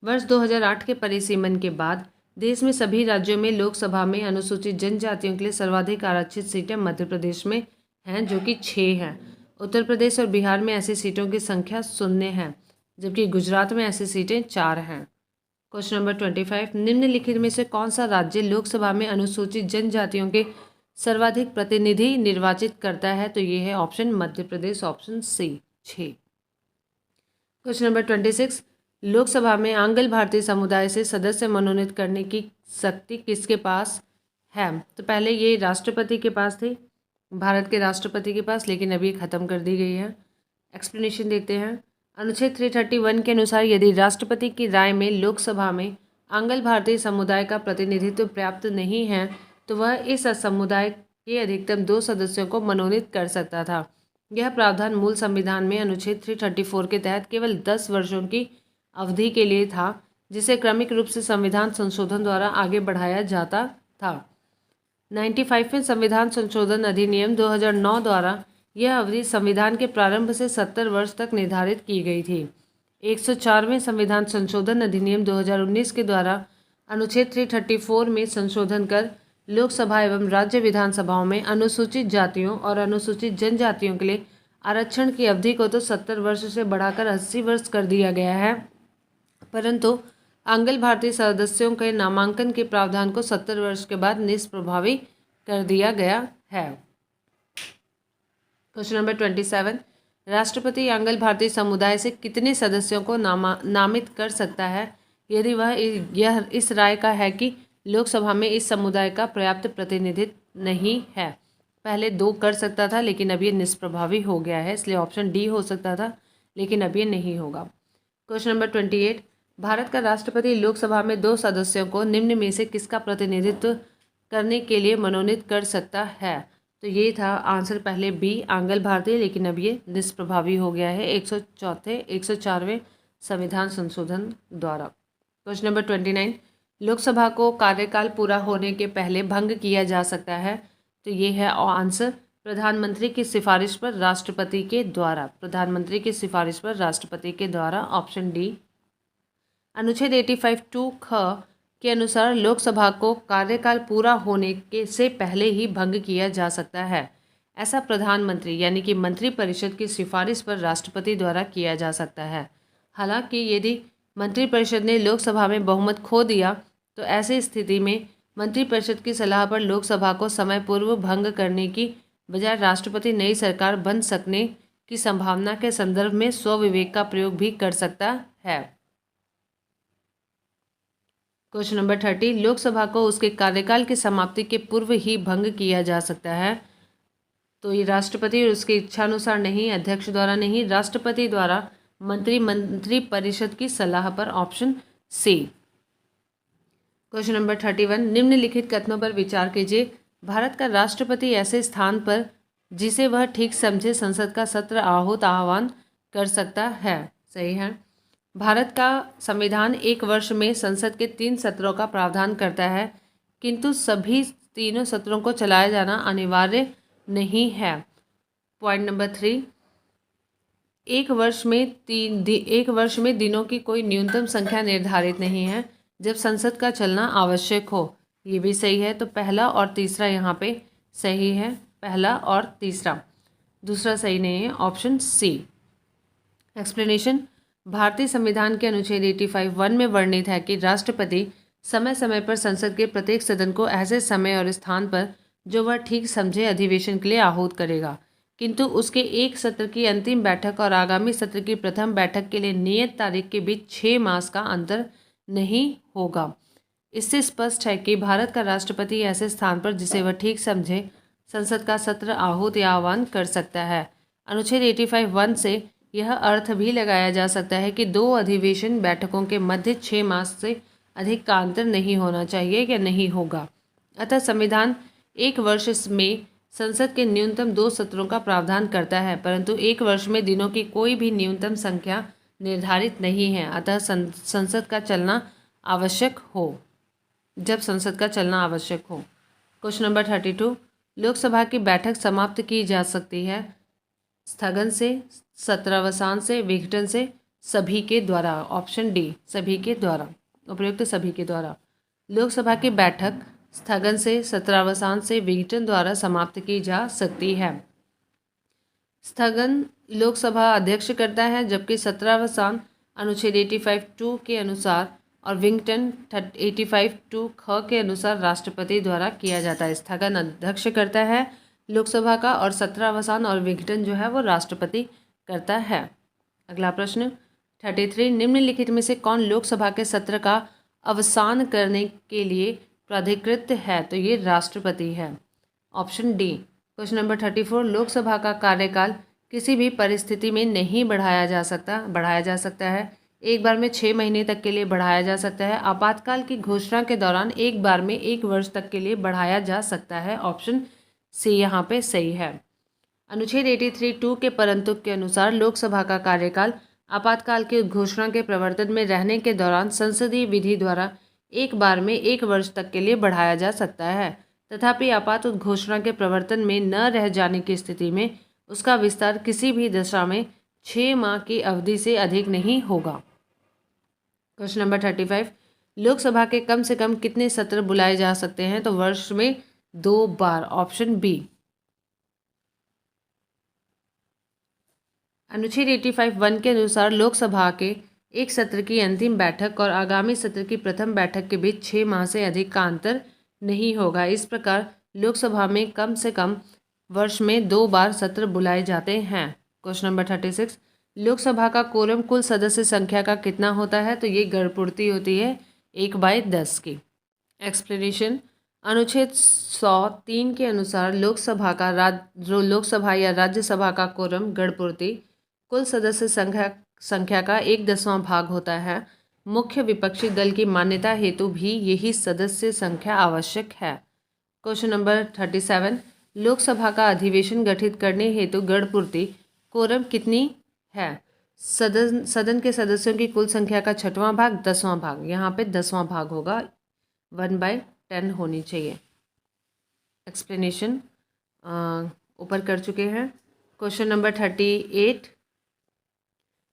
वर्ष 2008 के परिसीमन के बाद देश में सभी राज्यों में लोकसभा में अनुसूचित जनजातियों के लिए सर्वाधिक आरक्षित सीटें मध्य प्रदेश में हैं, जो कि 6 हैं। उत्तर प्रदेश और बिहार में ऐसी सीटों की संख्या 0 है, जबकि गुजरात में ऐसी सीटें 4 हैं। क्वेश्चन नंबर 25, निम्नलिखित में से कौन सा राज्य लोकसभा में अनुसूचित जनजातियों के सर्वाधिक प्रतिनिधि निर्वाचित करता है? तो ये है option Madhya Pradesh, option C 6। Question number 26, Lok Sabha में आंग्ल भारतीय समुदाय से सदस्य मनोनीत करने की शक्ति किसके पास है? तो पहले ये राष्ट्रपति के पास थी, भारत के राष्ट्रपति के पास, लेकिन अभी ख़त्म कर दी गई है। एक्सप्लेनेशन देखते हैं। अनुच्छेद 331 के अनुसार यदि राष्ट्रपति की राय में लोकसभा में आंग्ल भारतीय समुदाय का प्रतिनिधित्व पर्याप्त नहीं है तो वह इस समुदाय के अधिकतम 2 सदस्यों को मनोनीत कर सकता था। यह प्रावधान मूल संविधान में अनुच्छेद 334 के तहत केवल 10 वर्षों की अवधि के लिए था, जिसे क्रमिक रूप से संविधान संशोधन द्वारा आगे बढ़ाया जाता था। 95वें संविधान संशोधन अधिनियम 2009 द्वारा यह अवधि संविधान के प्रारंभ से 70 वर्ष तक निर्धारित की गई थी। 104वें संविधान संशोधन अधिनियम 2019 के द्वारा अनुच्छेद 334 में संशोधन कर लोकसभा एवं राज्य विधानसभाओं में अनुसूचित जातियों और अनुसूचित जनजातियों के लिए आरक्षण की अवधि को तो 70 वर्ष से बढ़ाकर 80 वर्ष कर दिया गया है, परंतु आंग्ल भारतीय सदस्यों के नामांकन के प्रावधान को 70 वर्ष के बाद निष्प्रभावी कर दिया गया है। क्वेश्चन नंबर 27, राष्ट्रपति आंग्ल भारतीय समुदाय से कितने सदस्यों को नामित कर सकता है यदि वह यह इस राय का है कि लोकसभा में इस समुदाय का पर्याप्त प्रतिनिधित्व नहीं है। पहले 2 कर सकता था, लेकिन अब ये निष्प्रभावी हो गया है, इसलिए ऑप्शन डी हो सकता था, लेकिन अब ये नहीं होगा। क्वेश्चन नंबर 28, भारत का राष्ट्रपति लोकसभा में 2 सदस्यों को निम्न में से किसका प्रतिनिधित्व करने के लिए मनोनीत कर सकता है। तो ये था आंसर पहले बी आंग्ल भारतीय, लेकिन अब ये निष्प्रभावी हो गया है 104वें संविधान संशोधन द्वारा। क्वेश्चन नंबर 29, लोकसभा को कार्यकाल पूरा होने के पहले भंग किया जा सकता है। तो ये है आंसर प्रधानमंत्री की सिफारिश पर राष्ट्रपति के द्वारा। प्रधानमंत्री की सिफारिश पर राष्ट्रपति के द्वारा, ऑप्शन डी। अनुच्छेद 85(2) ख के अनुसार लोकसभा को कार्यकाल पूरा होने के से पहले ही भंग किया जा सकता है। ऐसा प्रधानमंत्री यानी कि मंत्रिपरिषद की सिफारिश पर राष्ट्रपति द्वारा किया जा सकता है। हालांकि यदि मंत्रिपरिषद ने लोकसभा में बहुमत खो दिया तो ऐसी स्थिति में मंत्रिपरिषद की सलाह पर लोकसभा को समय पूर्व भंग करने की बजाय राष्ट्रपति नई सरकार बन सकने की संभावना के संदर्भ में स्वविवेक का प्रयोग भी कर सकता है। क्वेश्चन नंबर 30, लोकसभा को उसके कार्यकाल की समाप्ति के पूर्व ही भंग किया जा सकता है। तो ये राष्ट्रपति और उसकी इच्छानुसार नहीं, अध्यक्ष द्वारा नहीं, राष्ट्रपति द्वारा मंत्रिपरिषद की सलाह पर, ऑप्शन सी। क्वेश्चन नंबर 31, निम्नलिखित कथनों पर विचार कीजिए। भारत का राष्ट्रपति ऐसे स्थान पर जिसे वह ठीक समझे संसद का सत्र आह्वान कर सकता है। सही है। भारत का संविधान 1 वर्ष में संसद के 3 सत्रों का प्रावधान करता है, किंतु सभी तीनों सत्रों को चलाया जाना अनिवार्य नहीं है। पॉइंट नंबर 3, एक वर्ष में दिनों की कोई न्यूनतम संख्या निर्धारित नहीं है जब संसद का चलना आवश्यक हो। ये भी सही है। तो पहला और तीसरा यहाँ पे सही है, पहला और तीसरा। दूसरा सही नहीं है, ऑप्शन सी। एक्सप्लेनेशन, भारतीय संविधान के अनुच्छेद 85(1) में वर्णित है कि राष्ट्रपति समय समय पर संसद के प्रत्येक सदन को ऐसे समय और स्थान पर जो वह ठीक समझे अधिवेशन के लिए आहूत करेगा, किंतु उसके एक सत्र की अंतिम बैठक और आगामी सत्र की प्रथम बैठक के लिए नियत तारीख के बीच 6 मास का अंतर नहीं होगा। इससे स्पष्ट है कि भारत का राष्ट्रपति ऐसे स्थान पर जिसे वह ठीक समझे संसद का सत्र आहूत या आह्वान कर सकता है। अनुच्छेद 85(1) से यह अर्थ भी लगाया जा सकता है कि 2 अधिवेशन बैठकों के मध्य 6 मास से अधिक का अंतर नहीं होना चाहिए या नहीं होगा। अतः संविधान 1 वर्ष में संसद के न्यूनतम 2 सत्रों का प्रावधान करता है, परंतु 1 वर्ष में दिनों की कोई भी न्यूनतम संख्या निर्धारित नहीं है। अतः संसद का चलना आवश्यक हो, जब संसद का चलना आवश्यक हो। क्वेश्चन नंबर 32, लोकसभा की बैठक समाप्त की जा सकती है स्थगन से, सत्रावसान से, विघटन से, सभी के द्वारा। ऑप्शन डी, सभी के द्वारा, उपयुक्त सभी के द्वारा। लोकसभा की बैठक स्थगन से, सत्रावसान से, विघटन द्वारा समाप्त की जा सकती है। स्थगन लोकसभा अध्यक्ष करता है, जबकि सत्रावसान अनुच्छेद 85(2) के अनुसार और विघटन 85(2) ख के अनुसार राष्ट्रपति द्वारा किया जाता है। स्थगन अध्यक्ष करता है लोकसभा का और सत्रावसान और विघटन जो है वो राष्ट्रपति करता है। अगला प्रश्न 33, निम्नलिखित में से कौन लोकसभा के सत्र का अवसान करने के लिए प्राधिकृत है। तो ये राष्ट्रपति है, option D. Question number 34, Lok Sabha का कार्यकाल किसी भी परिस्थिति में नहीं बढ़ाया जा सकता है। एक बार में 6 महीने तक के लिए बढ़ाया जा सकता है। आपातकाल की घोषणा के दौरान एक बार में 1 वर्ष तक के लिए बढ़ाया जा सकता है। ऑप्शन सी यहाँ पे सही है। अनुच्छेद 83(2) के परंतु के अनुसार लोकसभा का कार्यकाल आपातकाल की घोषणा के प्रवर्तन में रहने के दौरान संसदीय विधि द्वारा एक बार में 1 वर्ष तक के लिए बढ़ाया जा सकता है। तथापि आपात घोषणा के प्रवर्तन में न रह जाने की स्थिति में उसका विस्तार किसी भी दशा में 6 माह की अवधि से अधिक नहीं होगा। क्वेश्चन नंबर 35, लोकसभा के कम से कम कितने सत्र बुलाए जा सकते हैं? तो वर्ष में 2 बार, ऑप्शन बी। अनुच्छेद 85(1) के अनुसार लोकसभा के एक सत्र की अंतिम बैठक और आगामी सत्र की प्रथम बैठक के बीच 6 माह से अधिक का अंतर नहीं होगा। इस प्रकार लोकसभा में कम से कम वर्ष में 2 बार सत्र बुलाए जाते हैं। क्वेश्चन नंबर 36, लोकसभा का कोरम कुल सदस्य संख्या का कितना होता है? तो ये गणपूर्ति होती है 1/10 की। एक्सप्लेनेशन, अनुच्छेद 103 के अनुसार लोकसभा या राज्यसभा का कोरम गणपूर्ति कुल सदस्य संख्या का 1/10वां भाग होता है। मुख्य विपक्षी दल की मान्यता हेतु भी यही सदस्य संख्या आवश्यक है। क्वेश्चन नंबर 37, लोकसभा का अधिवेशन गठित करने हेतु गणपूर्ति कोरम कितनी है? सदन के सदस्यों की कुल संख्या का 6वां भाग, 10वां भाग। यहाँ पे 10वां भाग होगा, 1/10 होनी चाहिए। एक्सप्लेनेशन ऊपर कर चुके हैं। क्वेश्चन नंबर 38,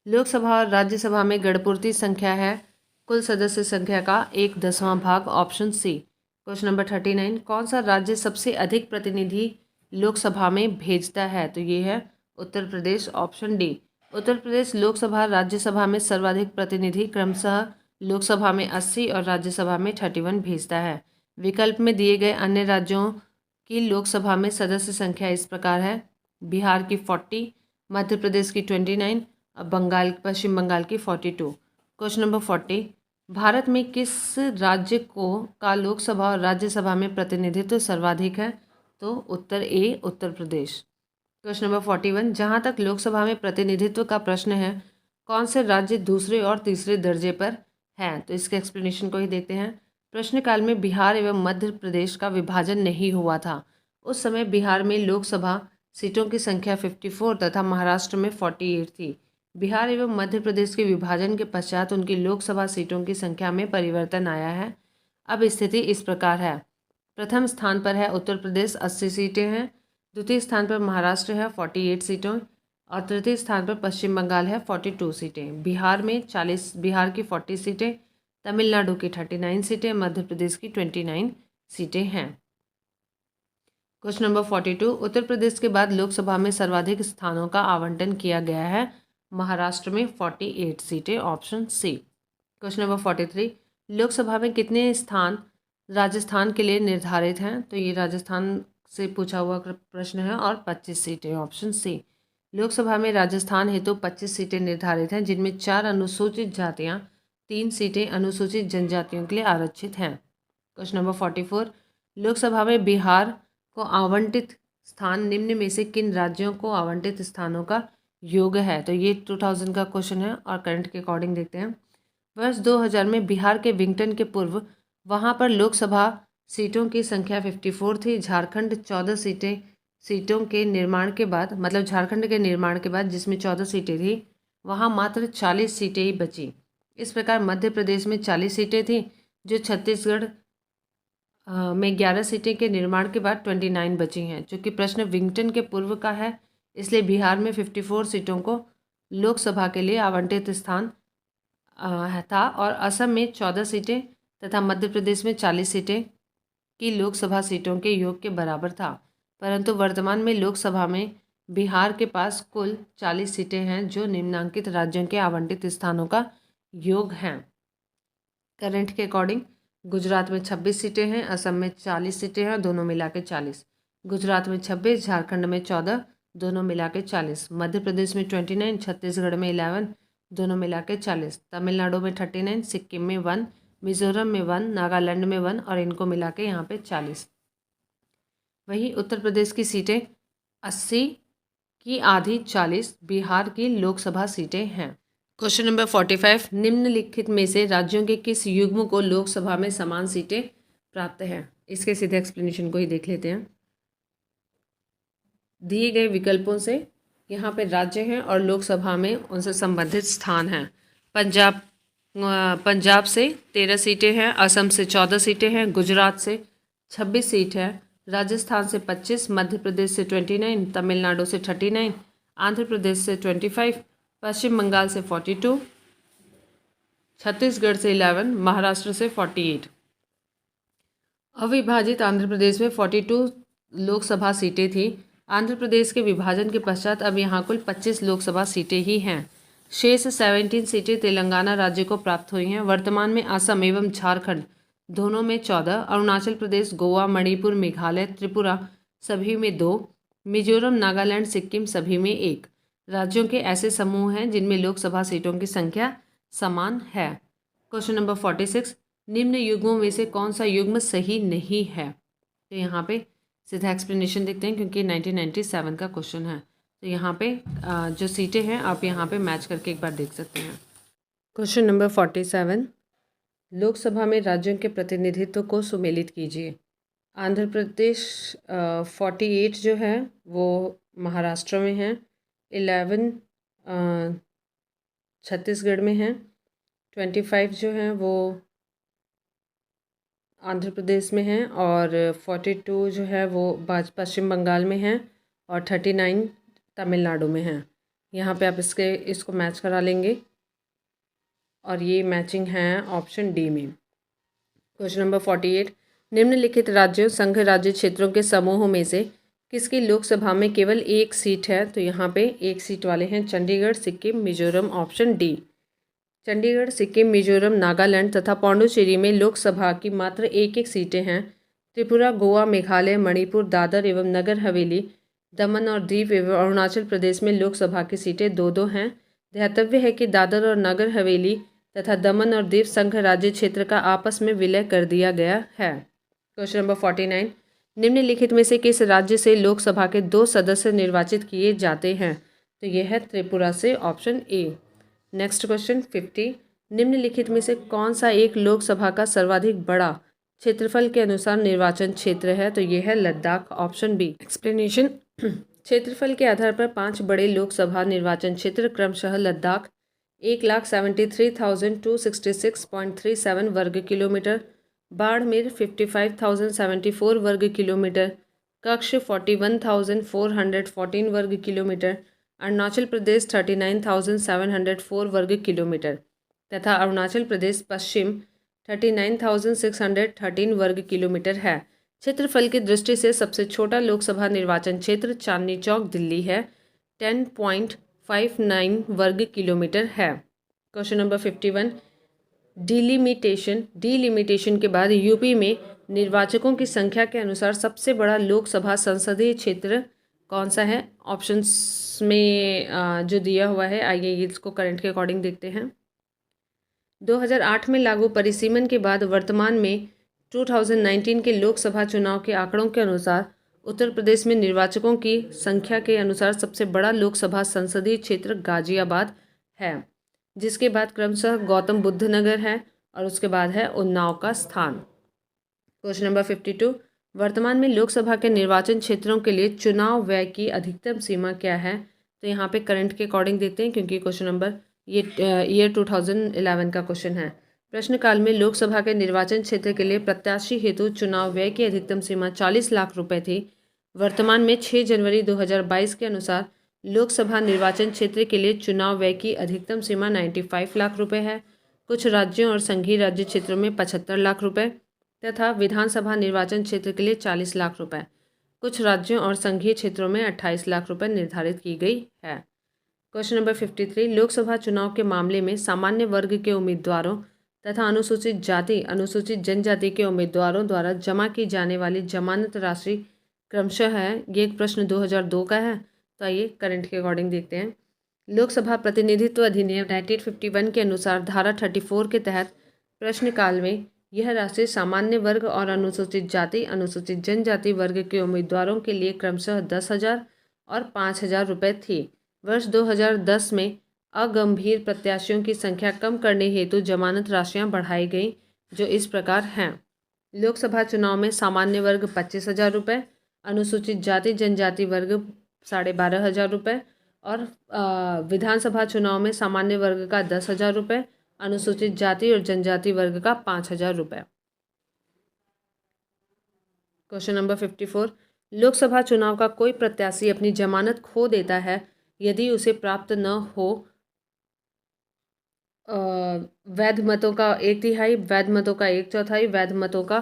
लोकसभा और राज्यसभा में गणपूर्ति संख्या है कुल सदस्य संख्या का 1/10वां भाग, ऑप्शन सी। क्वेश्चन नंबर 39, कौन सा राज्य सबसे अधिक प्रतिनिधि लोकसभा में भेजता है? तो ये है उत्तर प्रदेश, ऑप्शन डी। उत्तर प्रदेश लोकसभा राज्यसभा में सर्वाधिक प्रतिनिधि क्रमशः लोकसभा में 80 और राज्यसभा में 31 भेजता है। विकल्प में दिए गए अन्य राज्यों की लोकसभा में सदस्य संख्या इस प्रकार है: बिहार की 40, मध्य प्रदेश की 29 और पश्चिम बंगाल की 42। क्वेश्चन नंबर 40, भारत में किस राज्य का लोकसभा और राज्यसभा में प्रतिनिधित्व सर्वाधिक है? तो उत्तर ए, उत्तर प्रदेश। क्वेश्चन नंबर 41, जहाँ तक लोकसभा में प्रतिनिधित्व का प्रश्न है, कौन से राज्य दूसरे और तीसरे दर्जे पर हैं? तो इसके एक्सप्लेनेशन को ही देखते हैं। प्रश्नकाल में बिहार एवं मध्य प्रदेश का विभाजन नहीं हुआ था। उस समय बिहार में लोकसभा सीटों की संख्या 54 तथा महाराष्ट्र में 48 थी। बिहार एवं मध्य प्रदेश के विभाजन के पश्चात उनकी लोकसभा सीटों की संख्या में परिवर्तन आया है। अब स्थिति इस प्रकार है: प्रथम स्थान पर है उत्तर प्रदेश, 80 सीटें हैं। द्वितीय स्थान पर महाराष्ट्र है 48 सीटों और तृतीय स्थान पर पश्चिम बंगाल है 42 सीटें। बिहार की 40 सीटें, तमिलनाडु की 39 सीटें, मध्य प्रदेश की 29 सीटें हैं। क्वेश्चन नंबर 42, उत्तर प्रदेश के बाद लोकसभा में सर्वाधिक स्थानों का आवंटन किया गया है। महाराष्ट्र में 48 सीटें, ऑप्शन सी। क्वेश्चन नंबर 43, लोकसभा में कितने स्थान राजस्थान के लिए निर्धारित हैं? तो ये राजस्थान से पूछा हुआ प्रश्न है और 25 सीटें, ऑप्शन सी। लोकसभा में राजस्थान हेतु 25 सीटें निर्धारित हैं, जिनमें 4 अनुसूचित जातियां, 3 सीटें अनुसूचित जनजातियों के लिए आरक्षित हैं। क्वेश्चन नंबर 44, लोकसभा में बिहार को आवंटित स्थान निम्न में से किन राज्यों को आवंटित स्थानों का योग है? तो ये 2000 का क्वेश्चन है और करंट के अकॉर्डिंग देखते हैं। वर्ष 2000 में बिहार के विघटन के पूर्व वहां पर लोकसभा सीटों की संख्या 54 थी। झारखंड 14 सीटों के निर्माण के बाद, मतलब झारखंड के निर्माण के बाद जिसमें 14 सीटें थी, वहां मात्र 40 सीटें ही बची। इस प्रकार मध्य प्रदेश में 40 सीटें थी, जो छत्तीसगढ़ में 11 सीटें के निर्माण के बाद 29 बची हैं। चूँकि प्रश्न विघटन के पूर्व का है, इसलिए बिहार में 54 सीटों को लोकसभा के लिए आवंटित स्थान था और असम में 14 सीटें तथा मध्य प्रदेश में 40 सीटें की लोकसभा सीटों के योग के बराबर था। परंतु वर्तमान में लोकसभा में बिहार के पास कुल 40 सीटें हैं, जो निम्नांकित राज्यों के आवंटित स्थानों का योग हैं। करंट के अकॉर्डिंग गुजरात में 26 सीटें हैं, असम में 40 सीटें हैं, दोनों मिला के 40। गुजरात में 26, झारखंड में 14, दोनों मिला के 40। मध्य प्रदेश में 29, छत्तीसगढ़ में 11, दोनों मिला के 40। तमिलनाडु में 39, सिक्किम में 1, मिजोरम में 1, नागालैंड में 1 और इनको मिला के यहाँ पे 40। वहीं उत्तर प्रदेश की सीटें 80 की आधी 40 बिहार की लोकसभा सीटें हैं। क्वेश्चन नंबर 45, निम्नलिखित में से राज्यों के किस युग्म को लोकसभा में समान सीटें प्राप्त हैं? इसके सीधे एक्सप्लेनेशन को ही देख लेते हैं। दिए गए विकल्पों से यहाँ पे राज्य हैं और लोकसभा में उनसे संबंधित स्थान हैं। पंजाब से 13 सीटें हैं, असम से 14 सीटें हैं, गुजरात से 26 सीट है, राजस्थान से 25, मध्य प्रदेश से 29, तमिलनाडु से 39, आंध्र प्रदेश से 25, पश्चिम बंगाल से 42, छत्तीसगढ़ से 11, महाराष्ट्र से 48। अविभाजित आंध्र प्रदेश में 42 लोकसभा सीटें थी। आंध्र प्रदेश के विभाजन के पश्चात अब यहाँ कुल 25 लोकसभा सीटें ही हैं। शेष 17 सीटें तेलंगाना राज्य को प्राप्त हुई हैं। वर्तमान में असम एवं झारखंड दोनों में 14, अरुणाचल प्रदेश, गोवा, मणिपुर, मेघालय, त्रिपुरा सभी में 2, मिजोरम, नागालैंड, सिक्किम सभी में 1 राज्यों के ऐसे समूह हैं जिनमें लोकसभा सीटों की संख्या समान है। क्वेश्चन नंबर 46, निम्न युग्मों में से कौन सा युग्म सही नहीं है? तो यहाँ पे सीधा एक्सप्लेनेशन देखते हैं क्योंकि 1997 का क्वेश्चन है। तो यहाँ पे जो सीटें हैं आप यहाँ पे मैच करके एक बार देख सकते हैं। क्वेश्चन नंबर 47, लोकसभा में राज्यों के प्रतिनिधित्व को सुमेलित कीजिए। आंध्र प्रदेश 48 जो है वो महाराष्ट्र में है, 11 छत्तीसगढ़ में है, 25 जो है वो आंध्र प्रदेश में है, और 42 जो है वो पश्चिम बंगाल में है, और 39 तमिलनाडु में है। यहाँ पे आप इसको मैच करा लेंगे और ये मैचिंग है ऑप्शन डी में। क्वेश्चन नंबर 48, निम्नलिखित राज्यों संघ राज्य क्षेत्रों के समूहों में से किसकी लोकसभा में केवल 1 सीट है? तो यहाँ पे 1 सीट वाले हैं चंडीगढ़, सिक्किम, मिजोरम, ऑप्शन डी। चंडीगढ़, सिक्किम, मिजोरम, नागालैंड तथा पौंडुचेरी में लोकसभा की मात्र 1-1 सीटें हैं। त्रिपुरा, गोवा, मेघालय, मणिपुर, दादर एवं नगर हवेली, दमन और दीव एवं अरुणाचल प्रदेश में लोकसभा की सीटें 2-2 हैं। ध्यातव्य है कि दादर और नगर हवेली तथा दमन और दीव संघ राज्य क्षेत्र का आपस में विलय कर दिया गया है। क्वेश्चन नंबर 49, निम्नलिखित में से किस राज्य से लोकसभा के 2 सदस्य निर्वाचित किए जाते हैं? तो यह है त्रिपुरा से, ऑप्शन ए। नेक्स्ट क्वेश्चन 50, निम्नलिखित में से कौन सा एक लोकसभा का सर्वाधिक बड़ा क्षेत्रफल के अनुसार निर्वाचन क्षेत्र है? तो यह है लद्दाख, ऑप्शन बी। एक्सप्लेनेशन, क्षेत्रफल के आधार पर 5 बड़े लोकसभा निर्वाचन क्षेत्र क्रमशः लद्दाख 1,73,266.37 वर्ग किलोमीटर, बाड़मेर 55,074 वर्ग किलोमीटर, कक्ष 41,414 वर्ग किलोमीटर, अरुणाचल प्रदेश 39,704 वर्ग किलोमीटर तथा अरुणाचल प्रदेश पश्चिम 39,613 वर्ग किलोमीटर है। क्षेत्रफल की दृष्टि से सबसे छोटा लोकसभा निर्वाचन क्षेत्र चांदनी चौक, दिल्ली है, 10.59 वर्ग किलोमीटर है। क्वेश्चन नंबर 51, डिलिमिटेशन के बाद यूपी में निर्वाचकों की संख्या के अनुसार सबसे बड़ा लोकसभा संसदीय क्षेत्र कौन सा है? ऑप्शंस में जो दिया हुआ है, आइए इसको करंट के अकॉर्डिंग देखते हैं। 2008 में लागू परिसीमन के बाद वर्तमान में 2019 के लोकसभा चुनाव के आंकड़ों के अनुसार उत्तर प्रदेश में निर्वाचकों की संख्या के अनुसार सबसे बड़ा लोकसभा संसदीय क्षेत्र गाजियाबाद है, जिसके बाद क्रमशः गौतम बुद्ध नगर है और उसके बाद है उन्नाव का स्थान। क्वेश्चन नंबर 52, वर्तमान में लोकसभा के निर्वाचन क्षेत्रों के लिए चुनाव व्यय की अधिकतम सीमा क्या है? तो यहाँ पे करंट के अकॉर्डिंग देखते हैं क्योंकि क्वेश्चन नंबर ये ईयर 2011 का क्वेश्चन है। प्रश्नकाल में लोकसभा के निर्वाचन क्षेत्र के लिए प्रत्याशी हेतु चुनाव व्यय की अधिकतम सीमा 40 लाख रुपए थी। वर्तमान में 6 जनवरी 2022 के अनुसार लोकसभा निर्वाचन क्षेत्र के लिए चुनाव व्यय की अधिकतम सीमा 95 लाख रुपए है। कुछ राज्यों और संघीय राज्य क्षेत्रों में 75 लाख रुपए तथा विधानसभा निर्वाचन क्षेत्र के लिए 40 लाख रुपए, कुछ राज्यों और संघीय क्षेत्रों में 28 लाख रुपए निर्धारित की गई है। क्वेश्चन नंबर 53, लोकसभा चुनाव के मामले में सामान्य वर्ग के उम्मीदवारों तथा अनुसूचित जाति, अनुसूचित जनजाति के उम्मीदवारों द्वारा जमा की जाने वाली जमानत राशि क्रमशः है। ये एक प्रश्न 2002 का है, तो आइए करंट के अकॉर्डिंग देखते हैं। लोकसभा प्रतिनिधित्व अधिनियम 1951 के अनुसार धारा 34 के तहत प्रश्नकाल में यह राशि सामान्य वर्ग और अनुसूचित जाति, अनुसूचित जनजाति वर्ग के उम्मीदवारों के लिए क्रमशः 10,000 और 5,000 रुपये थी। वर्ष 2010 में अगंभीर प्रत्याशियों की संख्या कम करने हेतु जमानत राशियां बढ़ाई गई, जो इस प्रकार हैं। लोकसभा चुनाव में सामान्य वर्ग 25,000 रुपये, अनुसूचित जाति जनजाति वर्ग 12,500 रुपये और विधानसभा चुनाव में सामान्य वर्ग का 10,000 रुपये, अनुसूचित जाति और जनजाति वर्ग का 5,000 रुपये। क्वेश्चन नंबर 54, लोकसभा चुनाव का कोई प्रत्याशी अपनी जमानत खो देता है यदि उसे प्राप्त न हो वैध मतों का 1/3, वैध मतों का 1/4, वैध मतों का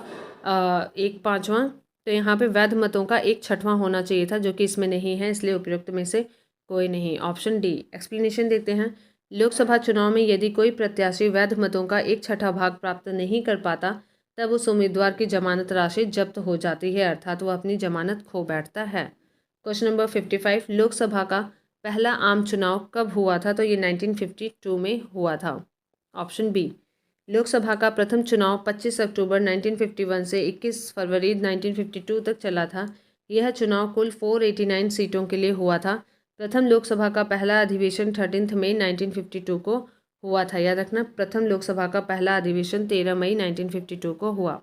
1/5। तो यहाँ पे वैध मतों का 1/6 होना चाहिए था, जो कि इसमें नहीं है, इसलिए उपयुक्त में से कोई नहीं। Option D. एक्सप्लेनेशन देते हैं। लोकसभा चुनाव में यदि कोई प्रत्याशी वैध मतों का 1/6 भाग प्राप्त नहीं कर पाता तब उस उम्मीदवार की जमानत राशि जब्त हो जाती है, अर्थात वह अपनी जमानत खो बैठता है। क्वेश्चन नंबर 55, लोकसभा का पहला आम चुनाव कब हुआ था? तो ये 1952 में हुआ था। Option B. लोकसभा का प्रथम चुनाव 25 अक्टूबर 1951 से 21 फरवरी 1952 तक चला था। यह चुनाव कुल 489 सीटों के लिए हुआ था। प्रथम लोकसभा का पहला अधिवेशन 13 मई 1952 को हुआ था। याद रखना, प्रथम लोकसभा का पहला अधिवेशन 13 मई 1952 को हुआ।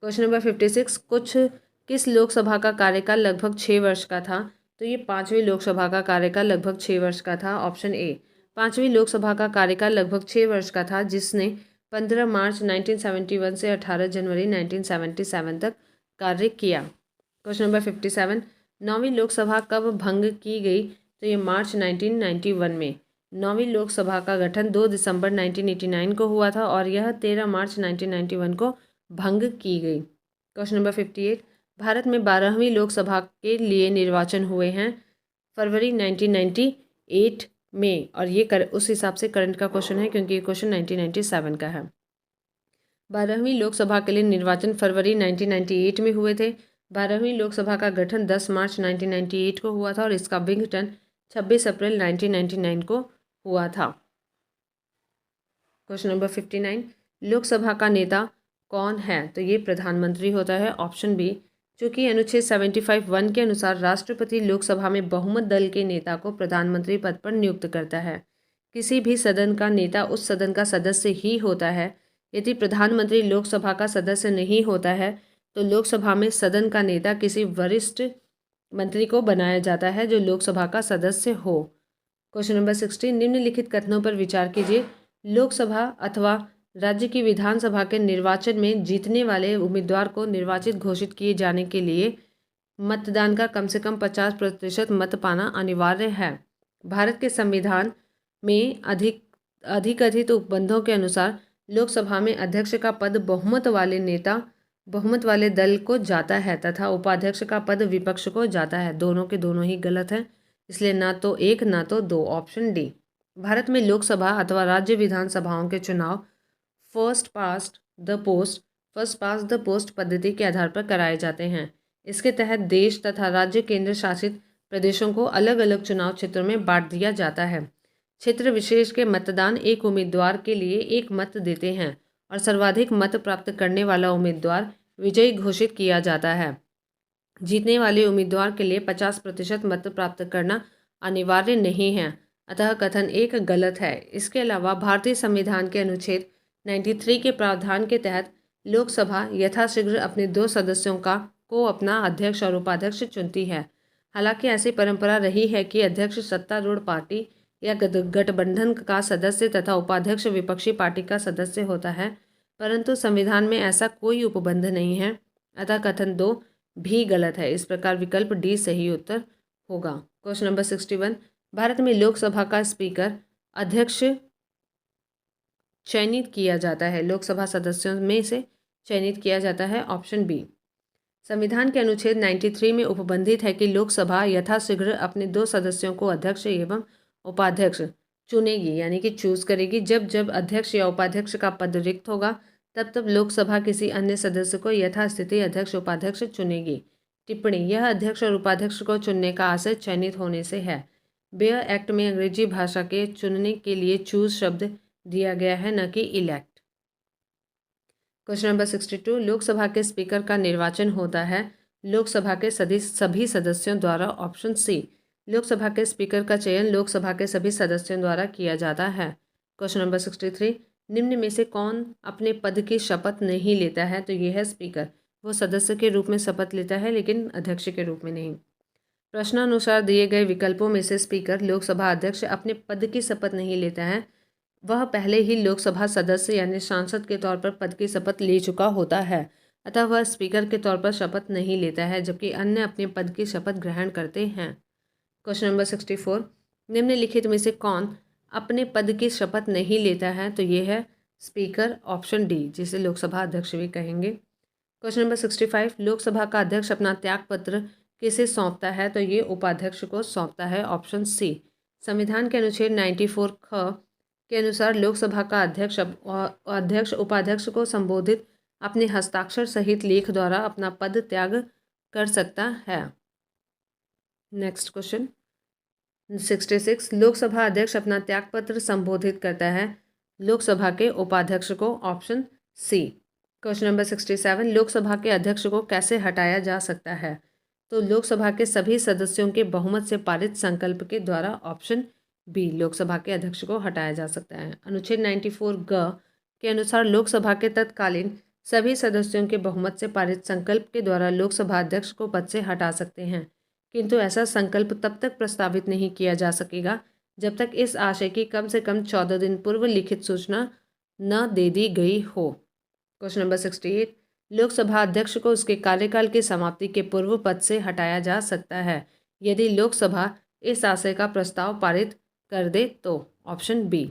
क्वेश्चन नंबर 56, किस लोकसभा का कार्यकाल लगभग 6 वर्ष का था? तो ये 5वीं लोकसभा का कार्यकाल लगभग 6 वर्ष का था। Option A. 5वीं लोकसभा का कार्यकाल लगभग 6 वर्ष का था, जिसने 15 मार्च 1971 से 18 जनवरी 1977 तक कार्य किया। क्वेश्चन नंबर 57, 9वीं लोकसभा कब भंग की गई? तो ये मार्च 1991 में। 9वीं लोकसभा का गठन 2 दिसंबर 1989 को हुआ था और यह 13 मार्च 1991 को भंग की गई। क्वेश्चन नंबर 58, भारत में 12वीं लोकसभा के लिए निर्वाचन हुए हैं फरवरी 1998 में, और ये उस हिसाब से करंट का क्वेश्चन है क्योंकि ये क्वेश्चन 1997 का है। 12वीं लोकसभा के लिए निर्वाचन फरवरी 1998 में हुए थे। 12वीं लोकसभा का गठन 10 मार्च 1998 को हुआ था और इसका विघटन 26 अप्रैल 1999 को हुआ था। क्वेश्चन नंबर 59, लोकसभा का नेता कौन है? तो ये प्रधानमंत्री होता है। Option B. चूंकि अनुच्छेद 75(1) के अनुसार राष्ट्रपति लोकसभा में बहुमत दल के नेता को प्रधानमंत्री पद पर नियुक्त करता है। किसी भी सदन का नेता उस सदन का सदस्य ही होता है। यदि प्रधानमंत्री लोकसभा का सदस्य नहीं होता है तो लोकसभा में सदन का नेता किसी वरिष्ठ मंत्री को बनाया जाता है जो लोकसभा का सदस्य हो। क्वेश्चन नंबर 60, निम्नलिखित कथनों पर विचार कीजिए। लोकसभा अथवा राज्य की विधानसभा के निर्वाचन में जीतने वाले उम्मीदवार को निर्वाचित घोषित किए जाने के लिए मतदान का कम से कम 50% मत पाना अनिवार्य है। भारत के संविधान में अधिकथित उपबंधों के अनुसार लोकसभा में अध्यक्ष का पद बहुमत वाले दल को जाता है तथा उपाध्यक्ष का पद विपक्ष को जाता है। दोनों के दोनों ही गलत हैं, इसलिए ना तो एक ना तो दो। Option D. भारत में लोकसभा अथवा राज्य विधानसभाओं के चुनाव फर्स्ट पास्ट द पोस्ट पद्धति के आधार पर कराए जाते हैं। इसके तहत देश तथा राज्य केंद्र शासित प्रदेशों को अलग अलग चुनाव क्षेत्रों में बांट दिया जाता है। क्षेत्र विशेष के मतदान एक उम्मीदवार के लिए एक मत देते हैं और सर्वाधिक मत प्राप्त करने वाला उम्मीदवार विजयी घोषित किया जाता है। जीतने वाले उम्मीदवार के लिए 50% मत प्राप्त करना अनिवार्य नहीं है, अतः कथन एक गलत है। इसके अलावा भारतीय संविधान के अनुच्छेद 93 के प्रावधान के तहत लोकसभा यथाशीघ्र अपने 2 सदस्यों को अपना अध्यक्ष और उपाध्यक्ष चुनती है। हालांकि ऐसी परंपरा रही है कि अध्यक्ष सत्तारूढ़ पार्टी या गठबंधन का सदस्य तथा उपाध्यक्ष विपक्षी पार्टी का सदस्य होता है, परंतु संविधान में ऐसा कोई उपबंध नहीं है, अतः कथन 2 भी गलत है। इस प्रकार विकल्प डी सही उत्तर होगा। क्वेश्चन नंबर 61, भारत में लोकसभा का स्पीकर अध्यक्ष चयनित किया जाता है। लोकसभा सदस्यों में से चयनित किया जाता है। Option B. संविधान के अनुच्छेद 93 में उपबंधित है कि लोकसभा यथाशीघ्र अपने 2 सदस्यों को अध्यक्ष एवं उपाध्यक्ष चुनेगी, यानी कि चूज करेगी। जब जब अध्यक्ष या उपाध्यक्ष का पद रिक्त होगा तब तब लोकसभा किसी अन्य सदस्य को यथास्थिति अध्यक्ष उपाध्यक्ष चुनेगी। टिप्पणी, यह अध्यक्ष और उपाध्यक्ष को चुनने का आशय चयनित होने से है। बेयर एक्ट में अंग्रेजी भाषा के चुनने के लिए चूज शब्द दिया गया है, न कि इलेक्ट। क्वेश्चन नंबर 62, लोकसभा के स्पीकर का निर्वाचन होता है लोकसभा के सभी सदस्यों द्वारा। Option C. लोकसभा के स्पीकर का चयन लोकसभा के सभी सदस्यों द्वारा किया जाता है। क्वेश्चन नंबर 63, निम्न में से कौन अपने पद की शपथ नहीं लेता है? तो यह है स्पीकर। वो सदस्य के रूप में शपथ लेता है लेकिन अध्यक्ष के रूप में नहीं। प्रश्नानुसार दिए गए विकल्पों में से स्पीकर लोकसभा अध्यक्ष अपने पद की शपथ नहीं लेता है, वह पहले ही लोकसभा सदस्य यानी सांसद के तौर पर पद की शपथ ले चुका होता है, अतः वह स्पीकर के तौर पर शपथ नहीं लेता है, जबकि अन्य अपने पद की शपथ ग्रहण करते हैं। क्वेश्चन नंबर 64, निम्नलिखित में से कौन अपने पद की शपथ नहीं लेता है? तो ये है स्पीकर, ऑप्शन डी, जिसे लोकसभा अध्यक्ष भी कहेंगे। क्वेश्चन नंबर 65, लोकसभा का अध्यक्ष अपना त्यागपत्र किसे सौंपता है? तो ये उपाध्यक्ष को सौंपता है, ऑप्शन सी। संविधान के अनुच्छेद 94 ख के अनुसार लोकसभा का अध्यक्ष उपाध्यक्ष को संबोधित अपने हस्ताक्षर सहित लेख द्वारा अपना पद त्याग कर सकता है। नेक्स्ट क्वेश्चन 66, लोकसभा अध्यक्ष अपना त्यागपत्र संबोधित करता है लोकसभा के उपाध्यक्ष को, ऑप्शन सी। क्वेश्चन नंबर 67, लोकसभा के अध्यक्ष को कैसे हटाया जा सकता है? तो लोकसभा के सभी सदस्यों के बहुमत से पारित संकल्प के द्वारा, ऑप्शन बी, लोकसभा के अध्यक्ष को हटाया जा सकता है। अनुच्छेद 94 ग के अनुसार लोकसभा के तत्कालीन सभी सदस्यों के बहुमत से पारित संकल्प के द्वारा लोकसभा अध्यक्ष को पद से हटा सकते हैं, किंतु ऐसा संकल्प तब तक प्रस्तावित नहीं किया जा सकेगा जब तक इस आशय की कम से कम 14 दिन पूर्व लिखित सूचना न दे दी गई हो। क्वेश्चन नंबर 68, लोकसभा अध्यक्ष को उसके कार्यकाल की समाप्ति के पूर्व पद से हटाया जा सकता है यदि लोकसभा इस आशय का प्रस्ताव पारित कर दे तो, ऑप्शन बी।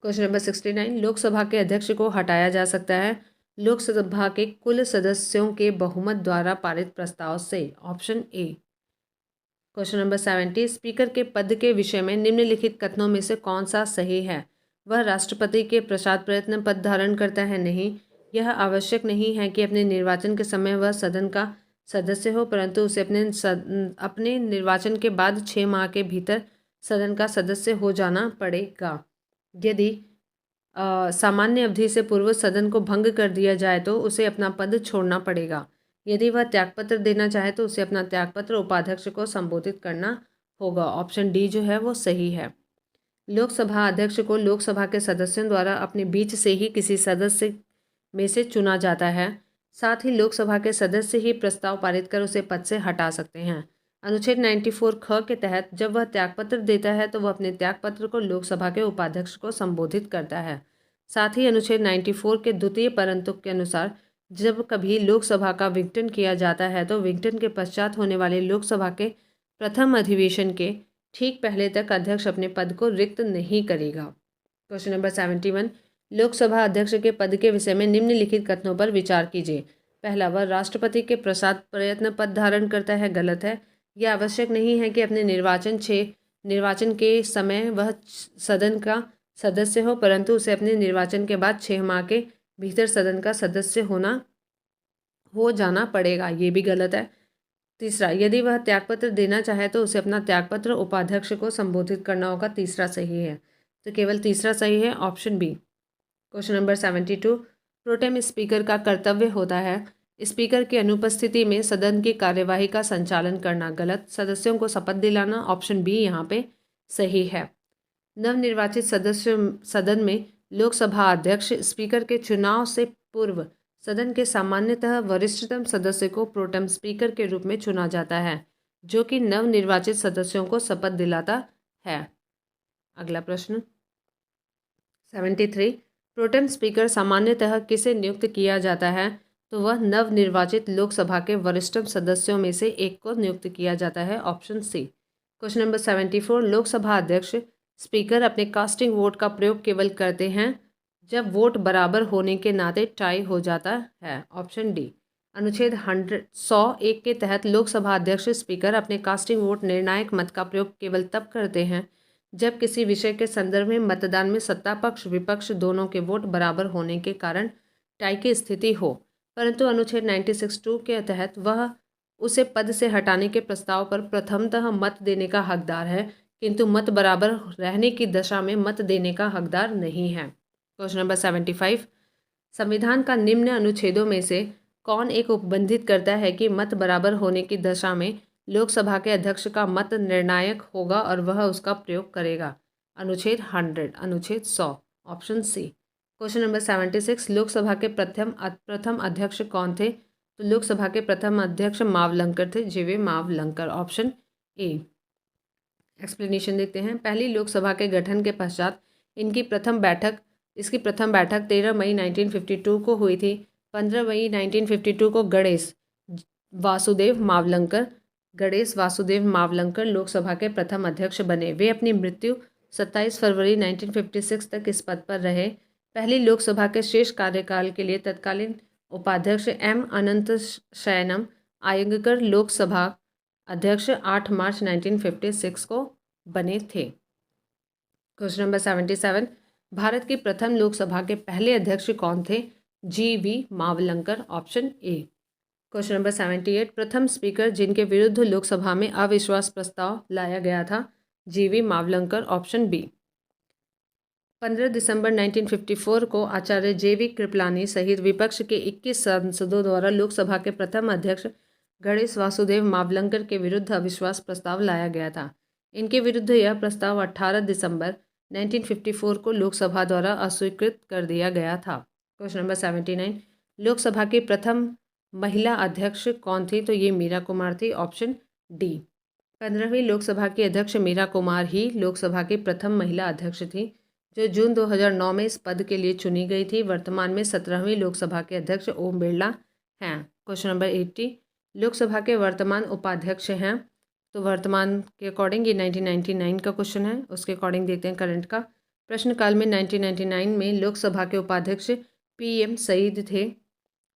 क्वेश्चन नंबर 69, लोकसभा के अध्यक्ष को हटाया जा सकता है लोकसभा के कुल सदस्यों के बहुमत द्वारा पारित प्रस्ताव से, option A. Question number 70, speaker के पद के विषय में निम्नलिखित कथनों में से कौन सा सही है? वह राष्ट्रपति के प्रसाद प्रयत्न पद धारण करता है? नहीं, यह आवश्यक नहीं है कि अपने निर्वाचन के समय वह सदन का सदस्य हो, परंतु उसे अपने निर्वाचन के बाद 6 माह के भीतर सदन का सदस्य हो जाना पड़ेगा। यदि सामान्य अवधि से पूर्व सदन को भंग कर दिया जाए तो उसे अपना पद छोड़ना पड़ेगा। यदि वह त्यागपत्र देना चाहे तो उसे अपना त्यागपत्र उपाध्यक्ष को संबोधित करना होगा, ऑप्शन डी जो है वो सही है। लोकसभा अध्यक्ष को लोकसभा के सदस्यों द्वारा अपने बीच से ही किसी सदस्य में से चुना जाता है, साथ ही लोकसभा के सदस्य ही प्रस्ताव पारित कर उसे पद से हटा सकते हैं। अनुच्छेद 94 ख के तहत जब वह त्यागपत्र देता है तो वह अपने त्यागपत्र को लोकसभा के उपाध्यक्ष को संबोधित करता है। साथ ही अनुच्छेद 94 के द्वितीय परंतुक के अनुसार जब कभी लोकसभा का विघटन किया जाता है तो विघटन के पश्चात होने वाले लोकसभा के प्रथम अधिवेशन के ठीक पहले तक अध्यक्ष अपने पद को रिक्त नहीं करेगा। क्वेश्चन नंबर 71, लोकसभा अध्यक्ष के पद के विषय में निम्नलिखित कथनों पर विचार कीजिए। पहला, वह राष्ट्रपति के प्रसाद प्रयत्न पद धारण करता है? गलत है। यह आवश्यक नहीं है कि अपने निर्वाचन के समय वह सदन का सदस्य हो, परंतु उसे अपने निर्वाचन के बाद 6 माह के भीतर सदन का सदस्य हो जाना पड़ेगा, ये भी गलत है। तीसरा, यदि वह त्यागपत्र देना चाहे तो उसे अपना त्यागपत्र उपाध्यक्ष को संबोधित करना होगा, तीसरा सही है। तो केवल तीसरा सही है, option B. Question number 72, pro tem speaker का कर्तव्य होता है स्पीकर की अनुपस्थिति में सदन की कार्यवाही का संचालन करना। गलत। सदस्यों को शपथ दिलाना, ऑप्शन बी यहाँ पे सही है। नवनिर्वाचित सदस्य सदन में लोकसभा अध्यक्ष स्पीकर के चुनाव से पूर्व सदन के सामान्यतः वरिष्ठतम सदस्य को प्रोटेम स्पीकर के रूप में चुना जाता है, जो कि नवनिर्वाचित सदस्यों को शपथ दिलाता है। अगला प्रश्न 73, प्रोटेम स्पीकर सामान्यतः किसे नियुक्त किया जाता है? तो वह नवनिर्वाचित लोकसभा के वरिष्ठतम सदस्यों में से एक को नियुक्त किया जाता है, ऑप्शन सी। क्वेश्चन नंबर 74, लोकसभा अध्यक्ष स्पीकर अपने कास्टिंग वोट का प्रयोग केवल करते हैं जब वोट बराबर होने के नाते टाई हो जाता है, ऑप्शन डी। अनुच्छेद 101 के तहत लोकसभा अध्यक्ष स्पीकर अपने कास्टिंग वोट निर्णायक मत का प्रयोग केवल तब करते हैं जब किसी विषय के संदर्भ में मतदान में सत्ता पक्ष विपक्ष दोनों के वोट बराबर होने के कारण टाई की स्थिति हो, परंतु अनुच्छेद 96(2) के तहत वह उसे पद से हटाने के प्रस्ताव पर प्रथमतः मत देने का हकदार है, किंतु मत बराबर रहने की दशा में मत देने का हकदार नहीं है। क्वेश्चन नंबर 75, संविधान का निम्न अनुच्छेदों में से कौन एक उपबंधित करता है कि मत बराबर होने की दशा में लोकसभा के अध्यक्ष का मत निर्णायक होगा और वह उसका प्रयोग करेगा? अनुच्छेद 100, अनुच्छेद 100, ऑप्शन सी। क्वेश्चन नंबर 76, लोकसभा के प्रथम अध्यक्ष कौन थे? तो लोकसभा के प्रथम अध्यक्ष मावलंकर थे, जीवी मावलंकर, ऑप्शन ए। एक्सप्लेनेशन देखते हैं। पहली लोकसभा के गठन के पश्चात इसकी प्रथम बैठक 13 मई 1952 को हुई थी। 15 मई 1952 को गणेश वासुदेव मावलंकर लोकसभा के प्रथम अध्यक्ष बने। वे अपनी मृत्यु 27 फरवरी 1956 तक इस पद पर रहे। पहली लोकसभा के शेष कार्यकाल के लिए तत्कालीन उपाध्यक्ष एम अनंत शयनम आयंगकर लोकसभा अध्यक्ष 8 मार्च 1956 को बने थे। क्वेश्चन नंबर 77, भारत की प्रथम लोकसभा के पहले अध्यक्ष कौन थे? G.V.. Mavalankar, option A. Question number 78, प्रथम स्पीकर जिनके विरुद्ध लोकसभा में अविश्वास प्रस्ताव लाया गया था? जी.वी. Mavalankar, option B. 15 दिसंबर 1954 को आचार्य जे.वी. कृपलानी सहित विपक्ष के 21 सांसदों द्वारा लोकसभा के प्रथम अध्यक्ष गणेश वासुदेव मावलंकर के विरुद्ध अविश्वास प्रस्ताव लाया गया था। इनके विरुद्ध यह प्रस्ताव 18 दिसंबर 1954 को लोकसभा द्वारा अस्वीकृत कर दिया गया था। क्वेश्चन नंबर 79, लोकसभा की प्रथम महिला अध्यक्ष कौन थी? तो ये मीरा कुमार थी, ऑप्शन डी। 15वीं लोकसभा की अध्यक्ष मीरा कुमार ही लोकसभा की प्रथम महिला अध्यक्ष थी, जो जून 2009 में इस पद के लिए चुनी गई थी। वर्तमान में 17वीं लोकसभा के अध्यक्ष ओम बिरला हैं। क्वेश्चन नंबर 80, लोकसभा के वर्तमान उपाध्यक्ष हैं? तो वर्तमान के अकॉर्डिंग ये 1999 का क्वेश्चन है, उसके अकॉर्डिंग देखते हैं करंट का। प्रश्नकाल में 1999 में लोकसभा के उपाध्यक्ष पी.एम. सईद थे।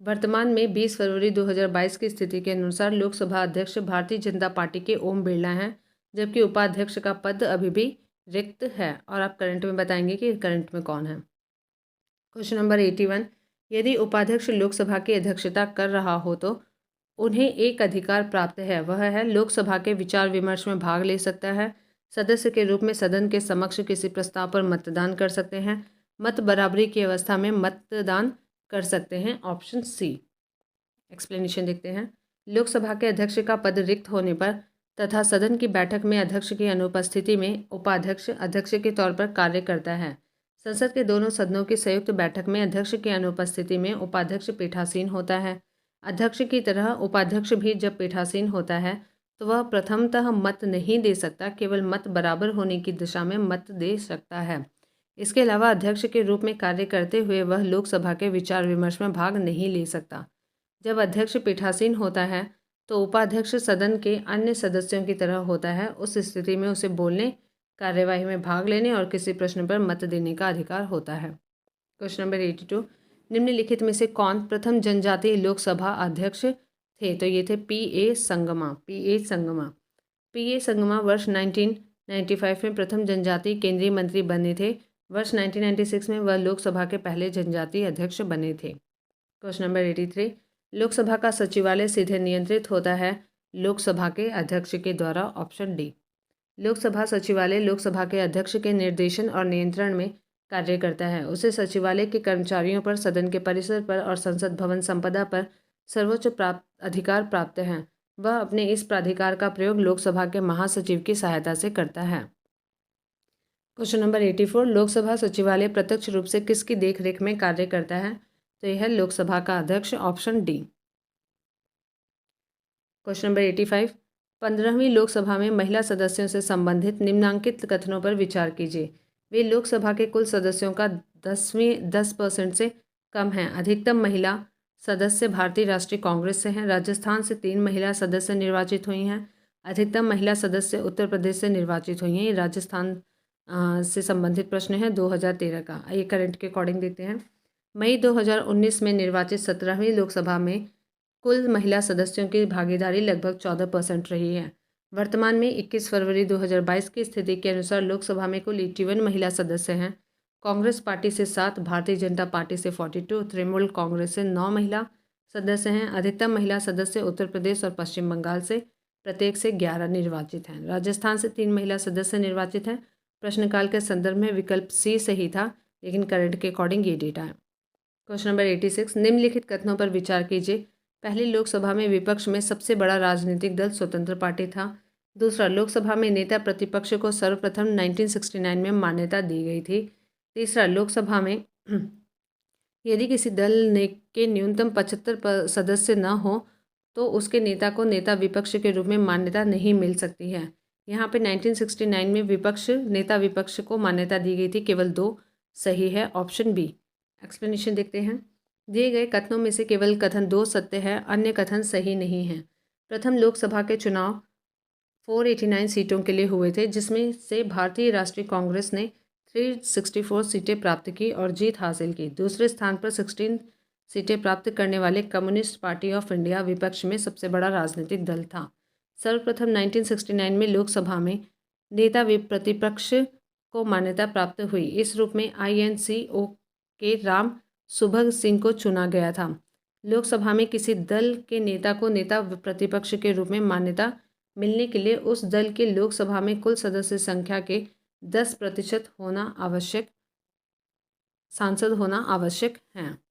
वर्तमान में 20 फरवरी 2022 की स्थिति के अनुसार लोकसभा अध्यक्ष भारतीय जनता पार्टी के ओम बिरला हैं, जबकि उपाध्यक्ष का पद अभी भी रिक्त है। और आप करंट में बताएंगे कि करंट में कौन है। क्वेश्चन नंबर 81, यदि उपाध्यक्ष लोकसभा की अध्यक्षता कर रहा हो तो उन्हें एक अधिकार प्राप्त है, वह है लोकसभा के विचार विमर्श में भाग ले सकता है, सदस्य के रूप में सदन के समक्ष किसी प्रस्ताव पर मतदान कर सकते हैं, मत बराबरी की अवस्था में मतदान कर सकते हैं, ऑप्शन सी। एक्सप्लेनेशन देखते हैं। लोकसभा के अध्यक्ष का पद रिक्त होने पर तथा सदन की बैठक में अध्यक्ष की अनुपस्थिति में उपाध्यक्ष अध्यक्ष के तौर पर कार्य करता है। संसद के दोनों सदनों की संयुक्त बैठक में अध्यक्ष की अनुपस्थिति में उपाध्यक्ष पीठासीन होता है। अध्यक्ष की तरह उपाध्यक्ष भी जब पीठासीन होता है तो वह प्रथमतः मत नहीं दे सकता, केवल मत बराबर होने की दिशा में मत दे सकता है। इसके अलावा अध्यक्ष के रूप में कार्य करते हुए वह लोकसभा के विचार विमर्श में भाग नहीं ले सकता। जब अध्यक्ष पीठासीन होता है तो उपाध्यक्ष सदन के अन्य सदस्यों की तरह होता है। उस स्थिति में उसे बोलने, कार्यवाही में भाग लेने और किसी प्रश्न पर मत देने का अधिकार होता है। क्वेश्चन नंबर 82, निम्नलिखित में से कौन प्रथम जनजातीय लोकसभा अध्यक्ष थे? तो ये थे पी.ए. संगमा। पी.ए. संगमा वर्ष 1995 में प्रथम जनजातीय केंद्रीय मंत्री बने थे। वर्ष 1996 में वह लोकसभा के पहले जनजातीय अध्यक्ष बने थे। क्वेश्चन नंबर 83, लोकसभा का सचिवालय सीधे नियंत्रित होता है लोकसभा के अध्यक्ष के द्वारा, ऑप्शन डी। लोकसभा सचिवालय लोकसभा के अध्यक्ष के निर्देशन और नियंत्रण में कार्य करता है। उसे सचिवालय के कर्मचारियों पर, सदन के परिसर पर और संसद भवन संपदा पर सर्वोच्च अधिकार प्राप्त है। वह अपने इस प्राधिकार का प्रयोग लोकसभा के महासचिव की सहायता से करता है। क्वेश्चन नंबर 84, लोकसभा सचिवालय प्रत्यक्ष रूप से किसकी देखरेख में कार्य करता है? तो यह है लोकसभा का अध्यक्ष, ऑप्शन डी। क्वेश्चन नंबर 85, 15वीं लोकसभा में महिला सदस्यों से संबंधित निम्नांकित कथनों पर विचार कीजिए। वे लोकसभा के कुल सदस्यों का 10% से कम हैं। अधिकतम महिला सदस्य भारतीय राष्ट्रीय कांग्रेस से हैं। राजस्थान से 3 महिला सदस्य निर्वाचित हुई हैं। अधिकतम महिला सदस्य उत्तर प्रदेश से निर्वाचित हुई हैं। ये राजस्थान से संबंधित प्रश्न है 2013 का। ये करंट के अकॉर्डिंग देते हैं। मई 2019 में निर्वाचित 17वीं लोकसभा में कुल महिला सदस्यों की भागीदारी लगभग 14% रही है। वर्तमान में 21 फरवरी 2022 की स्थिति के अनुसार लोकसभा में कुल 81 महिला सदस्य हैं। कांग्रेस पार्टी से 7, भारतीय जनता पार्टी से 42, तृणमूल कांग्रेस से 9 महिला सदस्य हैं। अधिकतम महिला सदस्य उत्तर प्रदेश और पश्चिम बंगाल से प्रत्येक से 11 निर्वाचित हैं। राजस्थान से 3 महिला सदस्य निर्वाचित हैं। प्रश्नकाल के संदर्भ में विकल्प सी सही था, लेकिन करंट के अकॉर्डिंग ये डेटा है। क्वेश्चन नंबर 86, निम्नलिखित कथनों पर विचार कीजिए। पहली लोकसभा में विपक्ष में सबसे बड़ा राजनीतिक दल स्वतंत्र पार्टी था। दूसरा, लोकसभा में नेता प्रतिपक्ष को सर्वप्रथम 1969 में मान्यता दी गई थी। तीसरा, लोकसभा में यदि किसी दल ने के न्यूनतम 75 सदस्य न हो तो उसके नेता को नेता विपक्ष के रूप में मान्यता नहीं मिल सकती है। यहाँ पे 1969 में नेता विपक्ष को मान्यता दी गई थी। केवल 2 सही है, ऑप्शन बी। एक्सप्लेनेशन देखते हैं। दिए गए कथनों में से केवल कथन 2 सत्य है, अन्य कथन सही नहीं है। प्रथम लोकसभा के चुनाव 489 सीटों के लिए हुए थे, जिसमें से भारतीय राष्ट्रीय कांग्रेस ने 364 सीटें प्राप्त की और जीत हासिल की। दूसरे स्थान पर 16 सीटें प्राप्त करने वाले कम्युनिस्ट पार्टी ऑफ इंडिया विपक्ष में सबसे बड़ा राजनीतिक दल था। सर्वप्रथम 1969 में लोकसभा में नेता प्रतिपक्ष को मान्यता प्राप्त हुई। इस रूप में INCO के राम सुभग सिंह को चुना गया था। लोकसभा में किसी दल के नेता को नेता प्रतिपक्ष के रूप में मान्यता मिलने के लिए उस दल के लोकसभा में कुल सदस्य संख्या के 10% सांसद होना आवश्यक है।